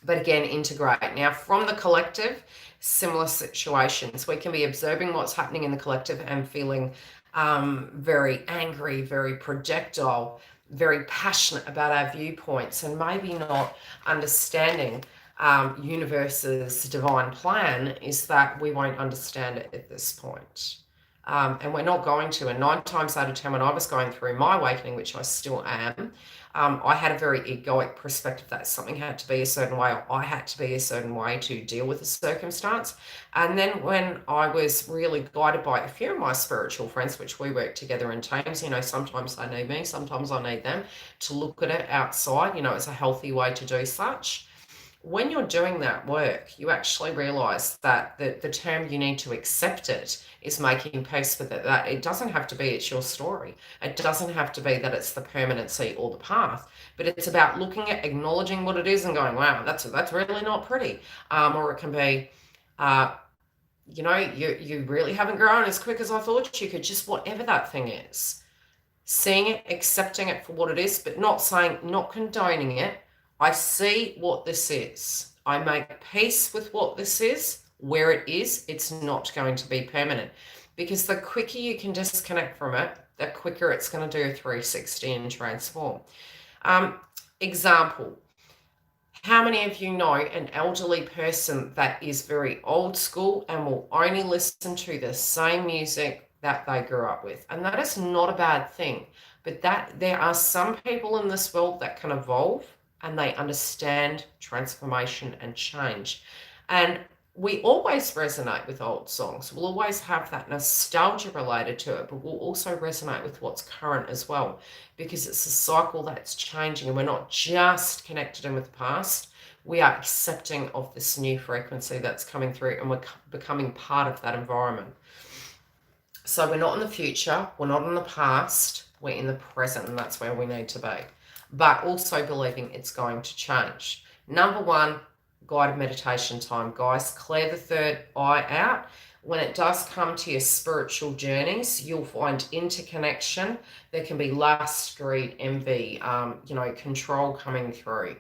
Speaker 1: But again, integrate. Now, from the collective, similar situations. We can be observing what's happening in the collective and feeling very angry, very projectile, very passionate about our viewpoints, and maybe not understanding universe's divine plan is that we won't understand it at this point. And we're not going to. And 9 times out of 10, when I was going through my awakening, which I still am, I had a very egoic perspective that something had to be a certain way, or I had to be a certain way to deal with the circumstance. And then when I was really guided by a few of my spiritual friends, which we work together in teams, you know, sometimes they need me, sometimes I need them, to look at it outside, you know, it's a healthy way to do such. When you're doing that work, you actually realize that the term you need to accept it is making peace with it, that it doesn't have to be it's your story. It doesn't have to be that it's the permanency or the path, but it's about looking at, acknowledging what it is and going, wow, that's really not pretty. Or it can be, you know, you really haven't grown as quick as I thought you could, just whatever that thing is. Seeing it, accepting it for what it is, but not saying, not condoning it. I see what this is. I make peace with what this is, where it is. It's not going to be permanent, because the quicker you can disconnect from it, the quicker it's going to do a 360 and transform. Example, how many of you know an elderly person that is very old school and will only listen to the same music that they grew up with? And that is not a bad thing, but that there are some people in this world that can evolve and they understand transformation and change. And we always resonate with old songs. We'll always have that nostalgia related to it, but we'll also resonate with what's current as well, because it's a cycle that's changing, and we're not just connected in with the past. We are accepting of this new frequency that's coming through, and we're becoming part of that environment. So we're not in the future, we're not in the past, we're in the present, and that's where we need to be. But also believing it's going to change. Number 1, guided meditation time. Guys, clear the third eye out. When it does come to your spiritual journeys, you'll find interconnection. There can be lust, greed, envy, control coming through.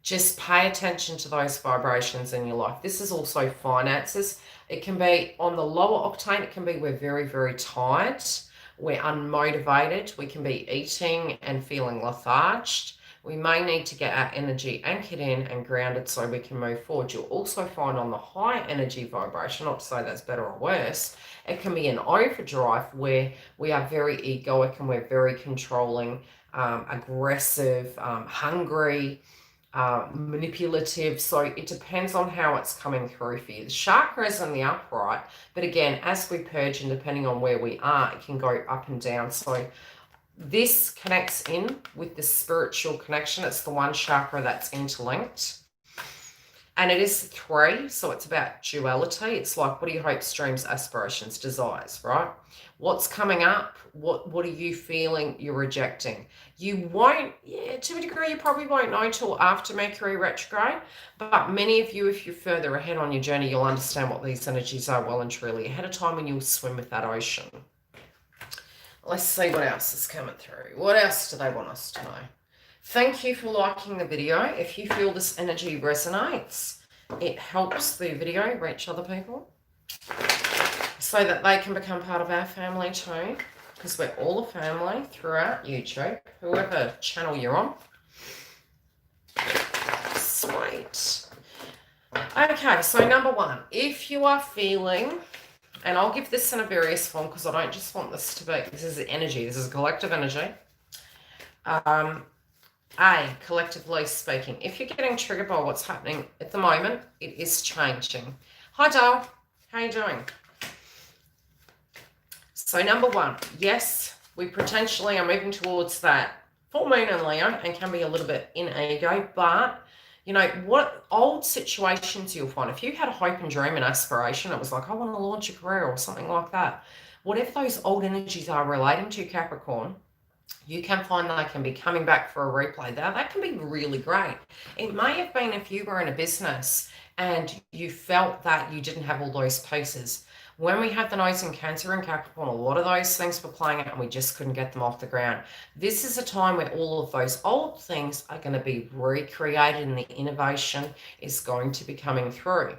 Speaker 1: Just pay attention to those vibrations in your life. This is also finances. It can be on the lower octane. It can be we're very, very tired. We're unmotivated. We can be eating and feeling letharged. We may need to get our energy anchored in and grounded so we can move forward. You'll also find on the high energy vibration, not to say that's better or worse, it can be an overdrive where we are very egoic and we're very controlling, aggressive, hungry, manipulative. So it depends on how it's coming through for you. The chakras in the upright, but again, as we purge and depending on where we are, it can go up and down. So this connects in with the spiritual connection. It's the one chakra that's interlinked, and it is 3, so it's about duality. It's like, what are your hopes, dreams, aspirations, desires, right? What's coming up? What are you feeling you're rejecting? You won't, to a degree, you probably won't know till after Mercury retrograde, but many of you, if you're further ahead on your journey, you'll understand what these energies are well and truly ahead of time, and you'll swim with that ocean. Let's see what else is coming through. What else do they want us to know? Thank you for liking the video. If you feel this energy resonates, it helps the video reach other people so that they can become part of our family too, because we're all a family throughout YouTube, whoever channel you're on. Sweet. Okay, so number 1, if you are feeling, and I'll give this in a various form because I don't just want this to be, this is energy, this is a collective energy. Collectively speaking, if you're getting triggered by what's happening at the moment, it is changing. Hi, Dale. How are you doing? So number 1, yes, we potentially are moving towards that full moon in Leo and can be a little bit in ego, but you know, what old situations you'll find, if you had a hope and dream and aspiration, it was like, I want to launch a career or something like that. whatever those old energies are relating to, Capricorn, you can find they can be coming back for a replay. Now, that can be really great. It may have been if you were in a business and you felt that you didn't have all those pieces. When we had the nose in Cancer and Capricorn, a lot of those things were playing out and we just couldn't get them off the ground. This is a time where all of those old things are going to be recreated and the innovation is going to be coming through.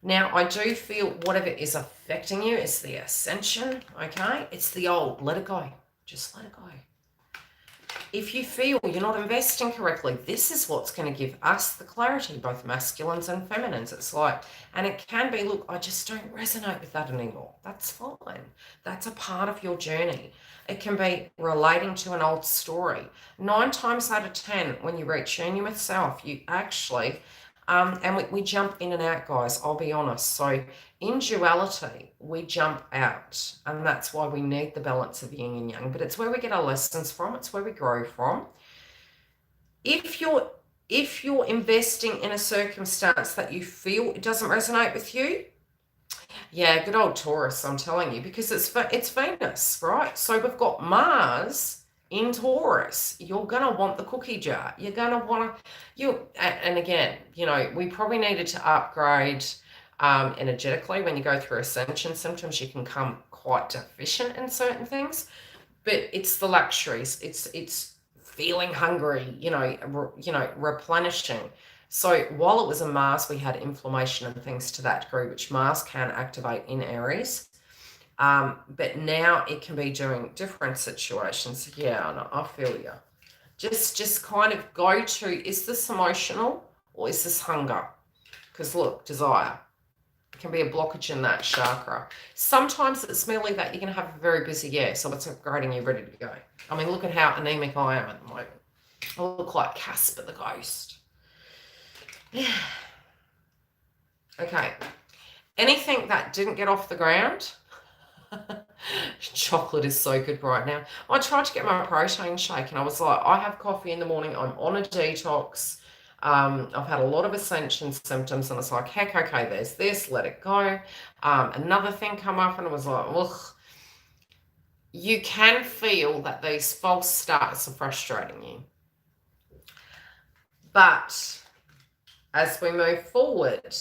Speaker 1: Now, I do feel whatever is affecting you is the ascension, okay? It's the old. Let it go. Just let it go. If you feel you're not investing correctly, this is what's going to give us the clarity, both masculines and feminines. It's like, and it can be, look, I just don't resonate with that anymore. That's fine. That's a part of your journey. It can be relating to an old story. 9 times out of 10, when you reach union with self, you actually, and we jump in and out, guys, I'll be honest. So in duality, we jump out, and that's why we need the balance of yin and yang, but it's where we get our lessons from. It's where we grow from. If you're investing in a circumstance that you feel it doesn't resonate with you, yeah, good old Taurus, I'm telling you, because it's Venus, right? So we've got Mars in Taurus. You're going to want the cookie jar. You're going to want to, and again, we probably needed to upgrade energetically. When you go through ascension symptoms, you can come quite deficient in certain things, but it's the luxuries. It's feeling hungry, replenishing. So while it was a Mars, we had inflammation and things to that degree, which Mars can activate in Aries. But now it can be doing different situations. Yeah, no, I feel you. Just kind of go to, is this emotional or is this hunger? Because look, desire. It can be a blockage in that chakra. Sometimes it's merely that you're going to have a very busy year, so it's upgrading you, ready to go. I mean, look at how anemic I am at the moment. I look like Casper the Ghost. Yeah. Okay. Anything that didn't get off the ground? Chocolate is so good right now. I tried to get my protein shake and I was like, I have coffee in the morning. I'm on a detox. I've had a lot of ascension symptoms and it's like, heck, okay, there's this, let it go. Another thing come up and it was like, ugh. You can feel that these false starts are frustrating you. But as we move forward,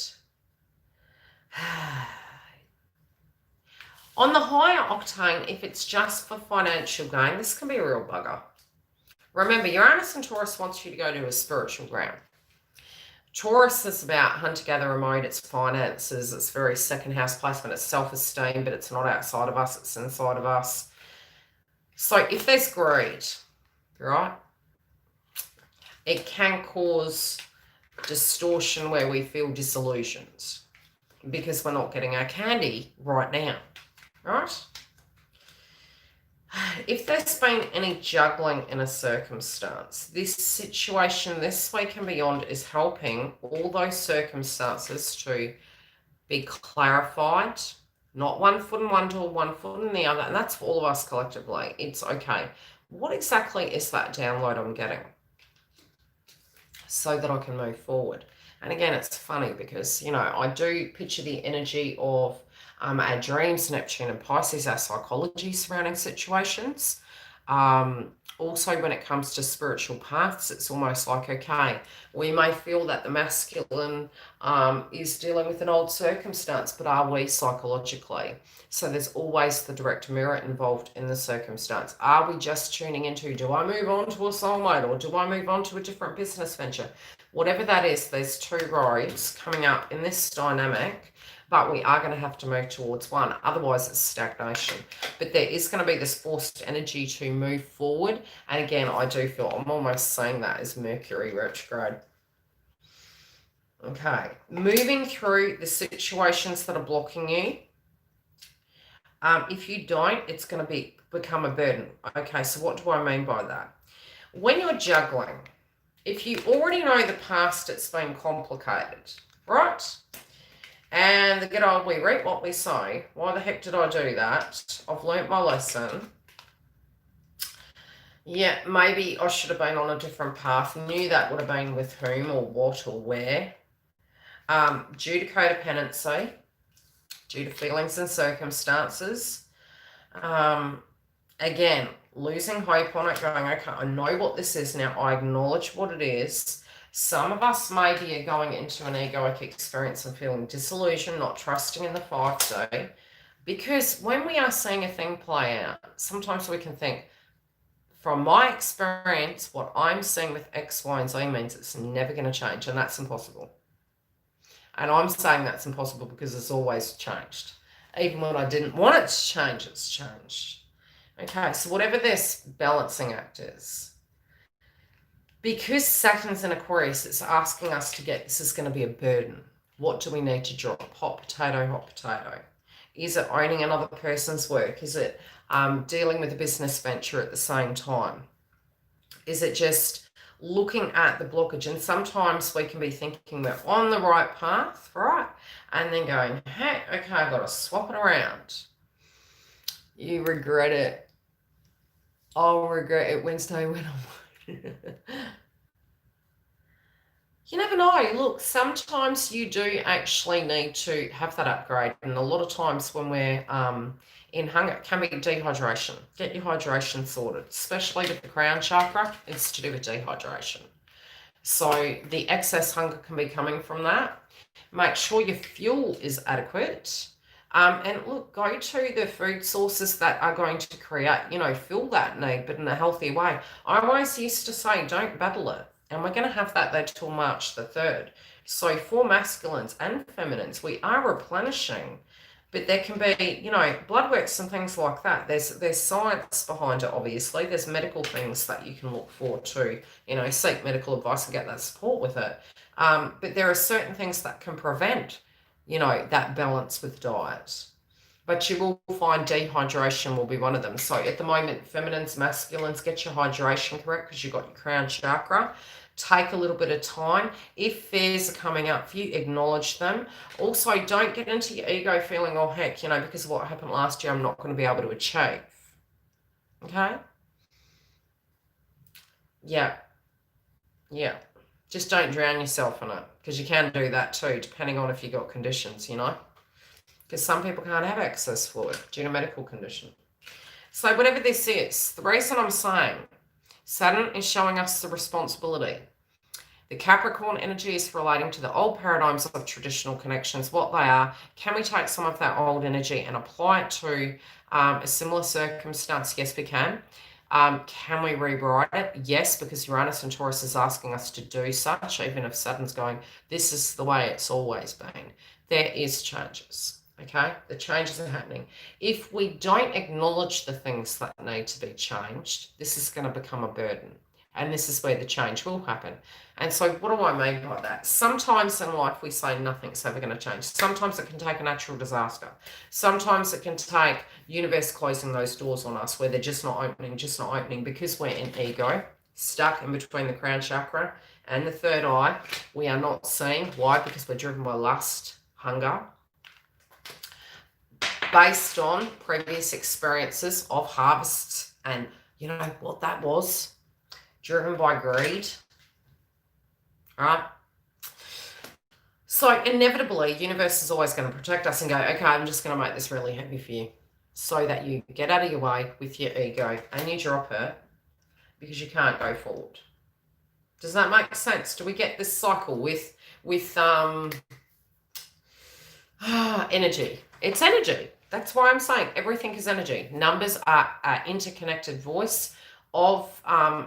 Speaker 1: on the higher octane, if it's just for financial gain, this can be a real bugger. Remember, Uranus and Taurus wants you to go to a spiritual ground. Taurus is about hunter-gatherer mode, it's finances, it's very second house placement, it's self-esteem, but it's not outside of us, it's inside of us. So if there's greed, right, it can cause distortion where we feel disillusioned because we're not getting our candy right now, right? If there's been any juggling in a circumstance, this situation this week and beyond is helping all those circumstances to be clarified, not one foot in one door, one foot in the other, and that's for all of us collectively. It's okay. What exactly is that download I'm getting so that I can move forward? And again, it's funny because, I do picture the energy of our dreams, Neptune and Pisces, our psychology surrounding situations. Also, when it comes to spiritual paths, it's almost like, okay, we may feel that the masculine is dealing with an old circumstance, but are we psychologically? So there's always the direct mirror involved in the circumstance. Are we just tuning into, do I move on to a soulmate or do I move on to a different business venture? Whatever that is, there's 2 roads coming up in this dynamic, but we are going to have to move towards one. Otherwise, it's stagnation. But there is going to be this forced energy to move forward. And again, I do feel, I'm almost saying that as Mercury retrograde. Okay, moving through the situations that are blocking you. If you don't, it's going to become a burden. Okay, so what do I mean by that? When you're juggling, if you already know the past, it's been complicated, right? And the good old, we reap what we sow. Why the heck did I do that? I've learnt my lesson. Yeah, maybe I should have been on a different path. Knew that would have been with whom or what or where. Due to codependency, due to feelings and circumstances, Again, losing hope on it, going, okay, I know what this is now. I acknowledge what it is. Some of us maybe are going into an egoic experience and feeling disillusioned, not trusting in the 5D. Because when we are seeing a thing play out, sometimes we can think, from my experience, what I'm seeing with X, Y, and Z means it's never going to change, and that's impossible. And I'm saying that's impossible because it's always changed. Even when I didn't want it to change, it's changed. Okay, so whatever this balancing act is, because Saturn's in Aquarius, it's asking us to get, this is going to be a burden. What do we need to drop? Hot potato, hot potato. Is it owning another person's work? Is it dealing with a business venture at the same time? Is it just looking at the blockage? And sometimes we can be thinking we're on the right path, right? And then going, hey, okay, I've got to swap it around. You regret it. I'll regret it Wednesday when I'm... You never know. Look, sometimes you do actually need to have that upgrade. And a lot of times when we're in hunger, it can be dehydration. Get your hydration sorted, especially with the crown chakra. It's to do with dehydration. So the excess hunger can be coming from that. Make sure your fuel is adequate. And look, go to the food sources that are going to create, fill that need, but in a healthy way. I always used to say, don't battle it. And we're going to have that there till March the 3rd. So for masculines and feminines, we are replenishing. But there can be, blood works and things like that. There's science behind it, obviously. There's medical things that you can look for to, seek medical advice and get that support with it. But there are certain things that can prevent, that balance with diet. But you will find dehydration will be one of them. So at the moment, feminines, masculines, get your hydration correct because you've got your crown chakra. Take a little bit of time. If fears are coming up for you, acknowledge them. Also, don't get into your ego feeling, oh, heck, because of what happened last year, I'm not going to be able to achieve. Okay? Yeah. Yeah. Just don't drown yourself in it because you can do that too, depending on if you've got conditions, because some people can't have access fluid due to medical condition. So whatever this is, the reason I'm saying Saturn is showing us the responsibility. The Capricorn energy is relating to the old paradigms of traditional connections, what they are. Can we take some of that old energy and apply it to a similar circumstance? Yes, we can. Can we rewrite it? Yes, because Uranus and Taurus is asking us to do such, even if Saturn's going, this is the way it's always been. There is changes. Okay, the changes are happening. If we don't acknowledge the things that need to be changed, this is going to become a burden. And this is where the change will happen. And so what do I mean by that? Sometimes in life we say nothing's ever going to change. Sometimes it can take a natural disaster. Sometimes it can take universe closing those doors on us where they're just not opening because we're in ego, stuck in between the crown chakra and the third eye. We are not seeing. Why? Because we're driven by lust, hunger, based on previous experiences of harvests and what that was, driven by greed, right? So inevitably, universe is always going to protect us and go, okay, I'm just going to make this really heavy for you so that you get out of your way with your ego and you drop it because you can't go forward. Does that make sense? Do we get this cycle with energy? It's energy. That's why I'm saying everything is energy. Numbers are interconnected voice of,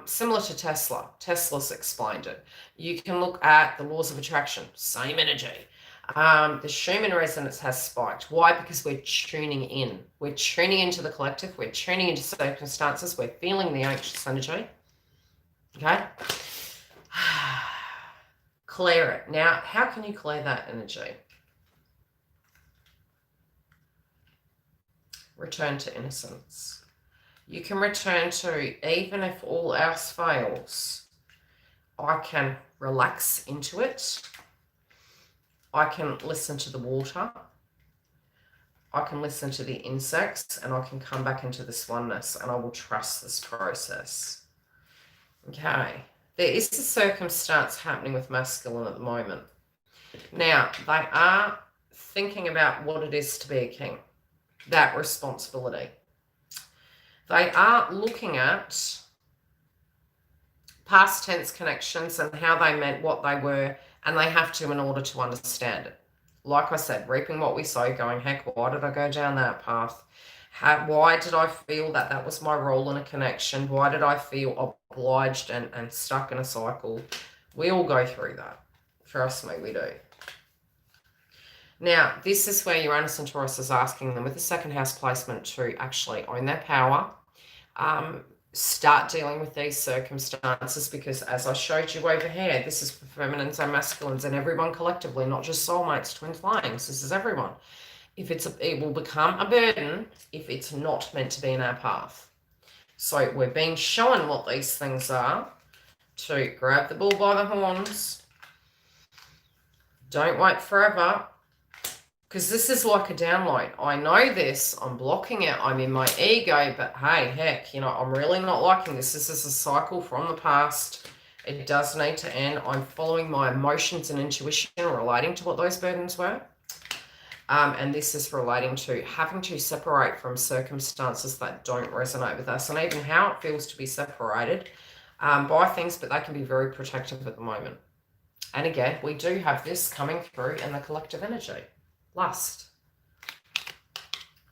Speaker 1: similar to Tesla. Tesla's explained it. You can look at the laws of attraction, same energy. The Schumann resonance has spiked. Why? Because we're tuning in. We're tuning into the collective. We're tuning into circumstances. We're feeling the anxious energy. Okay? Clear it. Now, how can you clear that energy? Return to innocence. You can return to, even if all else fails, I can relax into it. I can listen to the water. I can listen to the insects, and I can come back into this oneness, and I will trust this process. Okay. There is a circumstance happening with masculine at the moment. Now, they are thinking about what it is to be a king. That responsibility. They are looking at past tense connections and how they meant what they were, and they have to in order to understand it. Like I said, reaping what we sow, going, heck, why did I go down that path? Why did I feel that that was my role in a connection? Why did I feel obliged and stuck in a cycle? We all go through that. Trust me, we do. Now, this is where Uranus and Taurus is asking them with the second house placement to actually own their power, start dealing with these circumstances, because as I showed you over here, this is for feminines and masculines and everyone collectively, not just soulmates, twin flames. This is everyone. It will become a burden if it's not meant to be in our path. So we're being shown what these things are, to grab the bull by the horns. Don't wait forever, because this is like a download. I know this, I'm blocking it, I'm in my ego, but hey, heck, I'm really not liking this. This is a cycle from the past. It does need to end. I'm following my emotions and intuition relating to what those burdens were. And this is relating to having to separate from circumstances that don't resonate with us, and even how it feels to be separated by things, but they can be very protective at the moment. And again, we do have this coming through in the collective energy. Lust.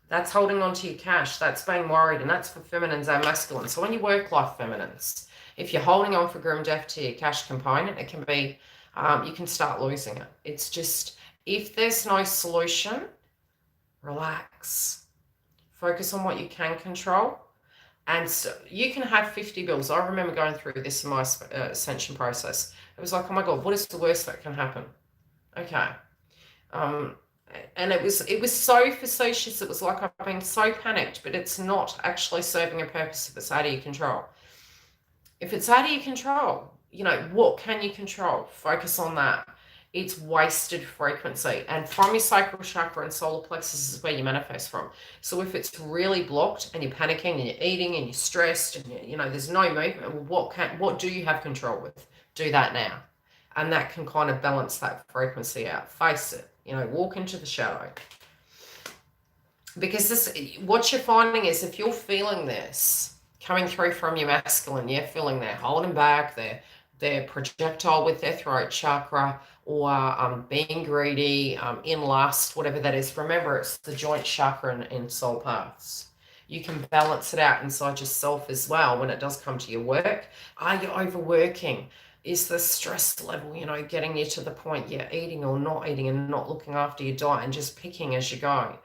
Speaker 1: That's holding on to your cash. That's being worried, and that's for feminines and masculines. So when you work life feminines, if you're holding on for grim death to your cash component, it can be, you can start losing it. It's just, if there's no solution, relax. Focus on what you can control. And so you can have 50 bills. I remember going through this in my ascension process. It was like, oh my God, what is the worst that can happen? Okay. And it was so facetious. It was like I've been so panicked, but it's not actually serving a purpose if it's out of your control. If it's out of your control, what can you control? Focus on that. It's wasted frequency. And from your sacral chakra and solar plexus is where you manifest from. So if it's really blocked and you're panicking and you're eating and you're stressed and there's no movement, well, what do you have control with? Do that now. And that can kind of balance that frequency out. Face it. Walk into the shadow. Because what you're finding is, if you're feeling this coming through from your masculine, you're feeling they're holding back, they're projectile with their throat chakra, or being greedy, in lust, whatever that is. Remember, it's the joint chakra in soul paths. You can balance it out inside yourself as well when it does come to your work. Are you overworking? Is the stress level, getting you to the point you're eating or not eating and not looking after your diet and just picking as you go?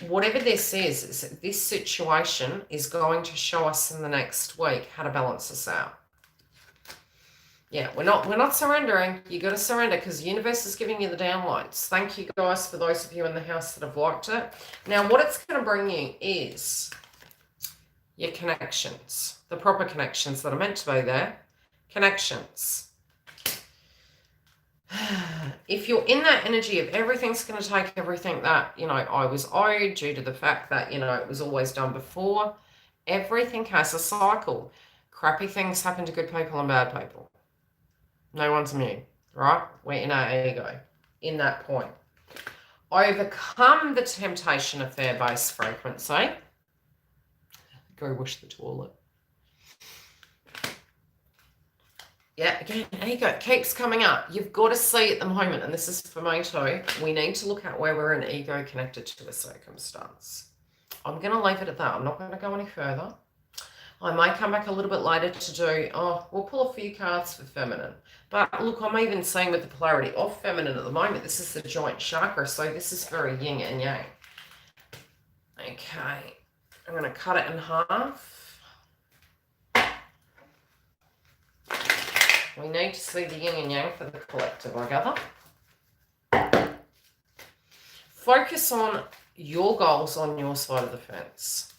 Speaker 1: Whatever this is, this situation is going to show us in the next week how to balance this out. Yeah, we're not surrendering. You got to surrender, because the universe is giving you the downloads. Thank you guys for those of you in the house that have liked it. Now, what it's going to bring you is your connections, the proper connections that are meant to be there. Connections. If you're in that energy of everything's going to take everything that, I was owed due to the fact that, it was always done before, everything has a cycle. Crappy things happen to good people and bad people. No one's immune, right? We're in our ego, in that point. Overcome the temptation of fear-based frequency. Go wash the toilet. Yeah, again, ego keeps coming up. You've got to see at the moment, and this is for me too, we need to look at where we're in ego connected to a circumstance. I'm going to leave it at that. I'm not going to go any further. I may come back a little bit later to do, we'll pull a few cards for feminine. But look, I'm even seeing with the polarity of feminine at the moment, this is the joint chakra, so this is very yin and yang. Okay, I'm going to cut it in half. We need to see the yin and yang for the collective, I gather. Focus on your goals on your side of the fence.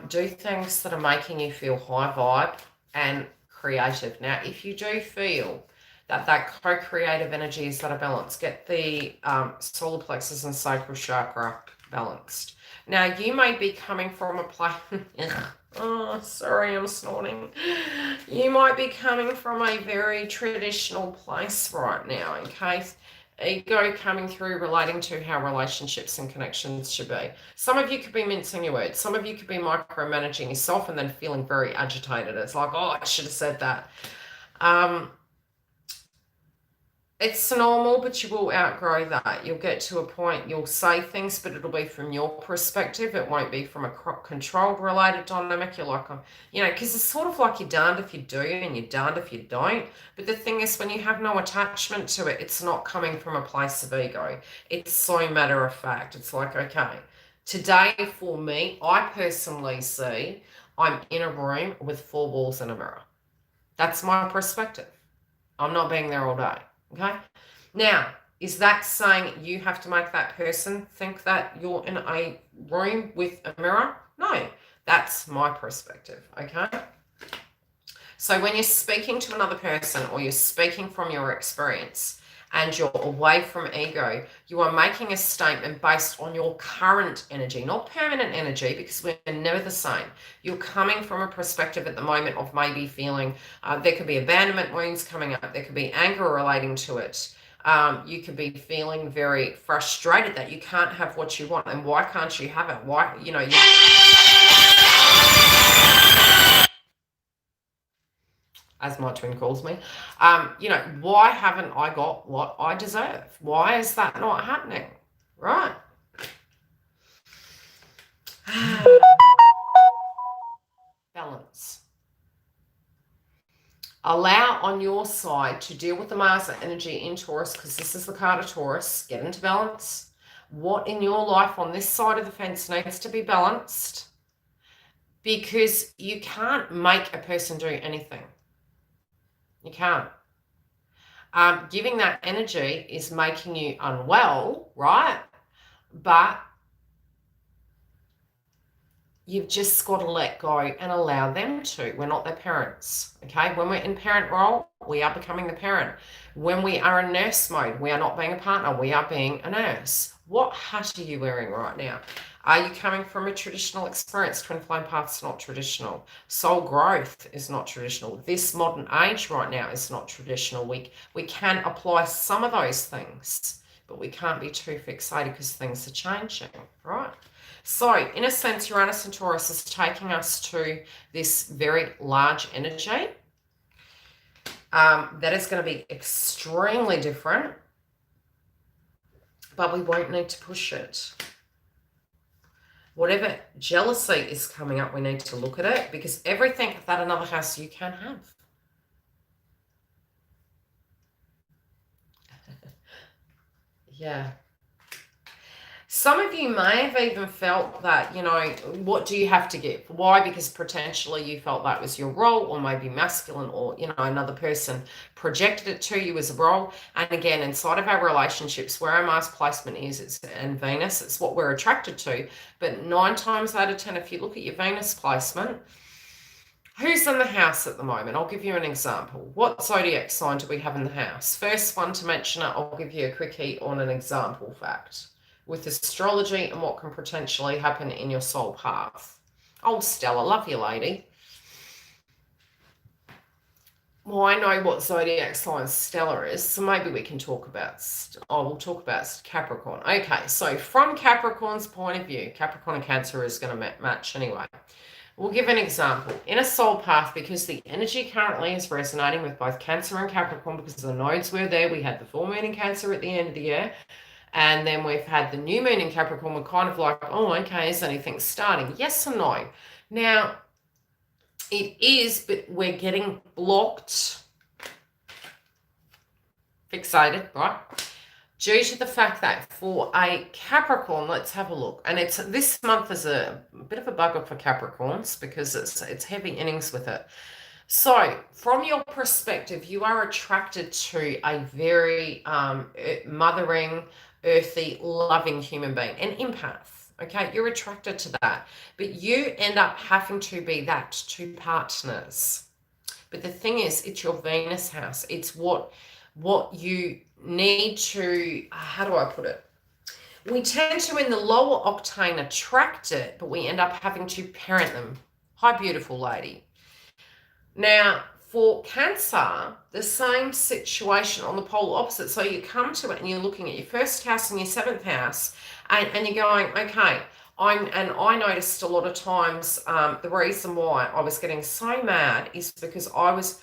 Speaker 1: Do things that are making you feel high vibe and creative. Now, if you do feel that co-creative energy is out of balance, get the solar plexus and sacral chakra balanced. Now, you may be coming from a place... Oh, sorry, I'm snorting. You might be coming from a very traditional place right now, okay? Ego coming through, relating to how relationships and connections should be. Some of you could be mincing your words. Some of you could be micromanaging yourself and then feeling very agitated. It's like, oh, I should have said that. It's normal, but you will outgrow that. You'll get to a point, you'll say things, but it'll be from your perspective. It won't be from a controlled related dynamic. You're like, because it's sort of like you're darned if you do and you're darned if you don't. But the thing is, when you have no attachment to it, it's not coming from a place of ego. It's so matter of fact. It's like, okay, today for me, I personally see I'm in a room with 4 walls and a mirror. That's my perspective. I'm not being there all day. Okay. Now, is that saying you have to make that person think that you're in a room with a mirror? No, that's my perspective. Okay. So when you're speaking to another person or you're speaking from your experience and you're away from ego, you are making a statement based on your current energy, not permanent energy, because we're never the same. You're coming from a perspective at the moment of maybe feeling, there could be abandonment wounds coming up, there could be anger relating to it. You could be feeling very frustrated that you can't have what you want, and why can't you have it? Why, as my twin calls me, why haven't I got what I deserve? Why is that not happening? Right. Balance. Allow on your side to deal with the Mars energy in Taurus, because this is the card of Taurus. Get into balance. What in your life on this side of the fence needs to be balanced? Because you can't make a person do anything. You can't. Giving that energy is making you unwell, right? But you've just got to let go and allow them to. We're not their parents, okay? When we're in parent role, we are becoming the parent. When we are in nurse mode, we are not being a partner, we are being a nurse. What hat are you wearing right now? Are you coming from a traditional experience? Twin flame path's not traditional. Soul growth is not traditional. This modern age right now is not traditional. We can apply some of those things, but we can't be too fixated because things are changing, right? So, in a sense, Uranus and Taurus is taking us to this very large energy that is going to be extremely different, but we won't need to push it. Whatever jealousy is coming up, we need to look at it, because everything that another house you can have. Yeah. Some of you may have even felt that, what do you have to give? Why? Because potentially you felt that was your role, or maybe masculine, or, another person projected it to you as a role. And again, inside of our relationships, where our Mars placement is, and Venus, it's what we're attracted to. But 9 times out of 10, if you look at your Venus placement, who's in the house at the moment? I'll give you an example. What zodiac sign do we have in the house? First one to mention it, I'll give you a quickie on an example fact with astrology and what can potentially happen in your soul path. Oh, Stella, love you, lady. Well, I know what zodiac sign Stella is, so maybe we can talk about, we'll talk about Capricorn. Okay, so from Capricorn's point of view, Capricorn and Cancer is going to match anyway. We'll give an example. In a soul path, because the energy currently is resonating with both Cancer and Capricorn, because the nodes were there, we had the full moon in Cancer at the end of the year, and then we've had the new moon in Capricorn. We're kind of like, oh, okay, is anything starting? Yes or no? Now, it is, but we're getting blocked, fixated, right? Due to the fact that for a Capricorn, let's have a look. And this month is a bit of a bugger for Capricorns, because it's heavy innings with it. So, from your perspective, you are attracted to a very mothering, earthy, loving human being, an empath. Okay, you're attracted to that, but you end up having to be that to partners. But the thing is, it's your Venus house. It's what you need to, how do I put it? We tend to, in the lower octane, attract it, but we end up having to parent them. Hi, beautiful lady. Now, For Cancer, the same situation on the polar opposite. So you come to it and you're looking at your first house and your seventh house, and you're going, okay, I noticed a lot of times the reason why I was getting so mad is because I was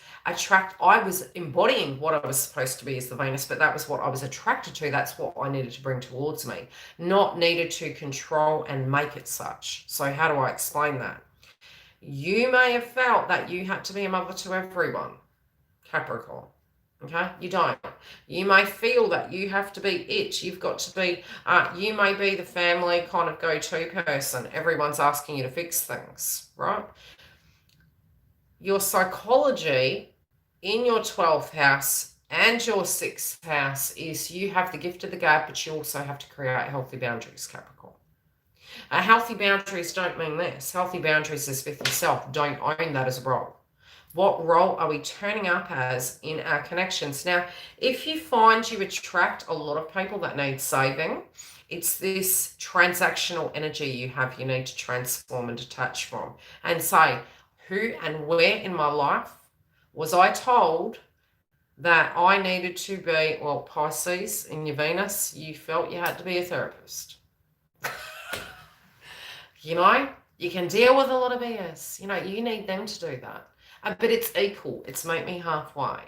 Speaker 1: embodying what I was supposed to be as the Venus, but that was what I was attracted to. That's what I needed to bring towards me, not needed to control and make it such. So how do I explain that? You may have felt that you had to be a mother to everyone, Capricorn. Okay, you don't. You may feel that you have to be it. You've got to be, you may be the family kind of go-to person. Everyone's asking you to fix things, right? Your psychology in your 12th house and your 6th house is you have the gift of the gab, but you also have to create healthy boundaries, Capricorn. Healthy boundaries don't mean this. Healthy boundaries is with yourself. Don't own that as a role. What role are we turning up as in our connections? Now, if you find you attract a lot of people that need saving, it's this transactional energy you need to transform and detach from and say, who and where in my life was I told that I needed to be, well, Pisces, in your Venus, you felt you had to be a therapist. You know, you can deal with a lot of BS. You know, you need them to do that. But it's equal. It's meet me halfway.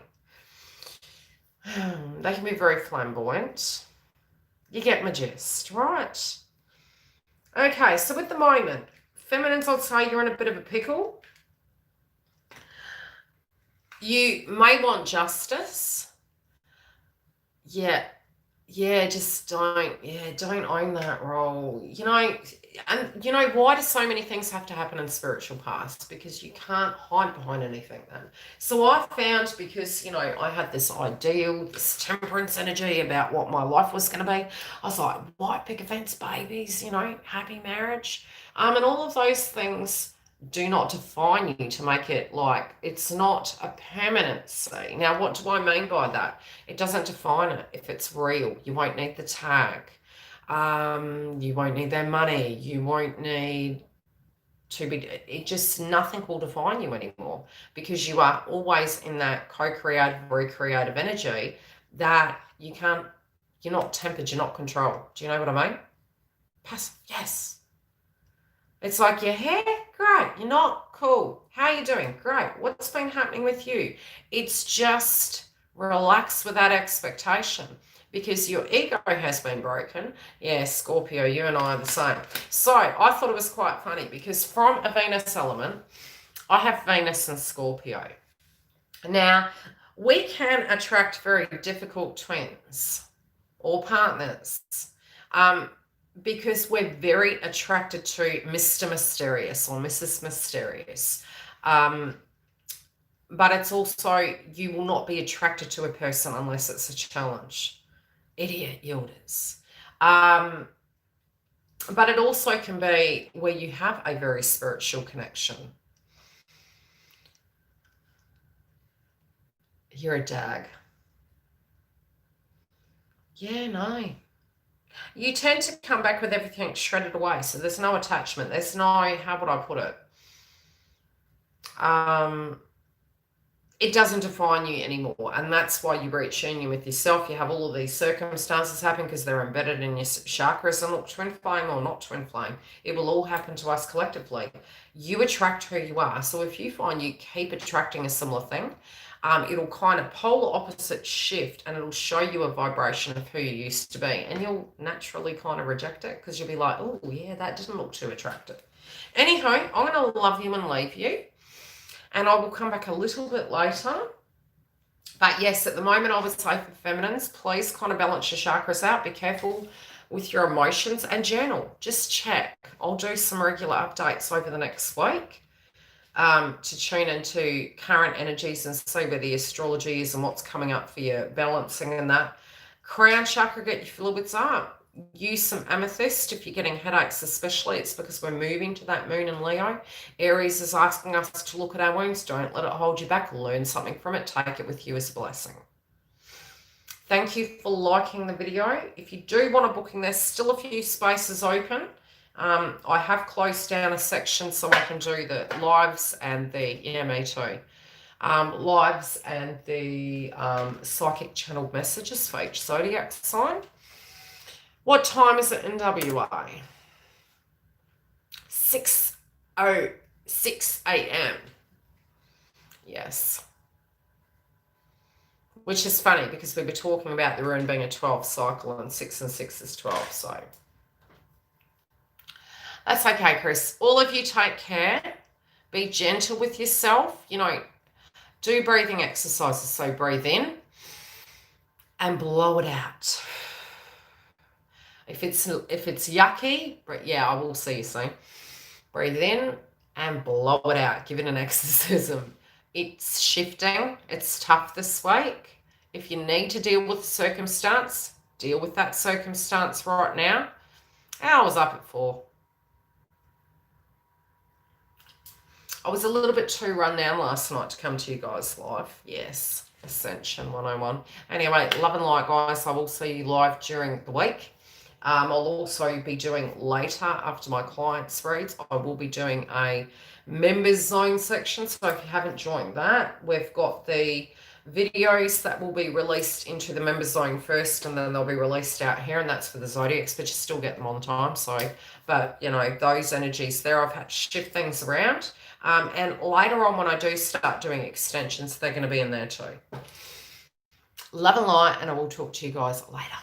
Speaker 1: They can be very flamboyant. You get my gist, right? Okay, so at the moment, feminines, I'd say you're in a bit of a pickle. You may want justice. Yeah, just don't own that role. You know, and you know, why do so many things have to happen in spiritual paths? Because you can't hide behind anything then. So I found, because, you know, I had this ideal, this temperance energy about what my life was going to be. I was like, white picket fence babies, you know, happy marriage. And all of those things do not define you to make it like, it's not a permanency. Now, what do I mean by that? It doesn't define it. If it's real, you won't need the tag. You won't need their money. You won't need to be, it just, nothing will define you anymore, because you are always in that co-creative, recreative energy that you can't, you're not tempered, you're not controlled. Do you know what I mean? Passive, yes. It's like your hair, great. You're not, cool. How are you doing? Great. What's been happening with you? It's just relax with that expectation, because your ego has been broken. Yeah, Scorpio, you and I are the same. So I thought it was quite funny, because from a Venus element, I have Venus and Scorpio. Now, we can attract very difficult twins or partners. Because we're very attracted to Mr. Mysterious or Mrs. Mysterious. But it's also, you will not be attracted to a person unless it's a challenge. Idiot YILDIZ. But it also can be where you have a very spiritual connection. You're a dag. Yeah, no. You tend to come back with everything shredded away. So there's no attachment. There's no, how would I put it? It doesn't define you anymore. And that's why you reach union with yourself. You have all of these circumstances happen because they're embedded in your chakras. And look, twin flame or not twin flame, it will all happen to us collectively. You attract who you are. So if you find you keep attracting a similar thing, it'll kind of polar opposite shift, and it'll show you a vibration of who you used to be, and you'll naturally kind of reject it because you'll be like, oh yeah, that didn't look too attractive. Anyhow, I'm going to love you and leave you, and I will come back a little bit later. But yes, at the moment, I would say for feminines, please kind of balance your chakras out. Be careful with your emotions and journal. Just check. I'll do some regular updates over the next week. To tune into current energies and see where the astrology is and what's coming up for your balancing and that. Crown chakra, get your fluids up. Use some amethyst if you're getting headaches, especially. It's because we're moving to that moon in Leo. Aries is asking us to look at our wounds. Don't let it hold you back. Learn something from it. Take it with you as a blessing. Thank you for liking the video. If you do want a booking, there's still a few spaces open. I have closed down a section so I can do the lives and the, yeah, me too. lives and the psychic channeled messages for each zodiac sign. What time is it in WA? 6:06 a.m. Yes. Which is funny because we were talking about the rune being a 12 cycle and 6 and 6 is 12. So that's okay, Chris. All of you take care. Be gentle with yourself. You know, do breathing exercises. So breathe in and blow it out. If it's yucky, but yeah, I will see you soon. Breathe in and blow it out. Give it an exorcism. It's shifting. It's tough this week. If you need to deal with the circumstance, deal with that circumstance right now. I was up at 4. I was a little bit too run down last night to come to you guys live. Yes, Ascension 101. Anyway, love and light, guys. I will see you live during the week. I'll also be doing later after my clients' reads. I will be doing a members zone section. So if you haven't joined that, we've got the videos that will be released into the members zone first, and then they'll be released out here, and that's for the zodiacs, but you still get them on time. So, but you know, those energies there, I've had to shift things around. And later on, when I do start doing extensions, they're going to be in there too. Love and light, and I will talk to you guys later.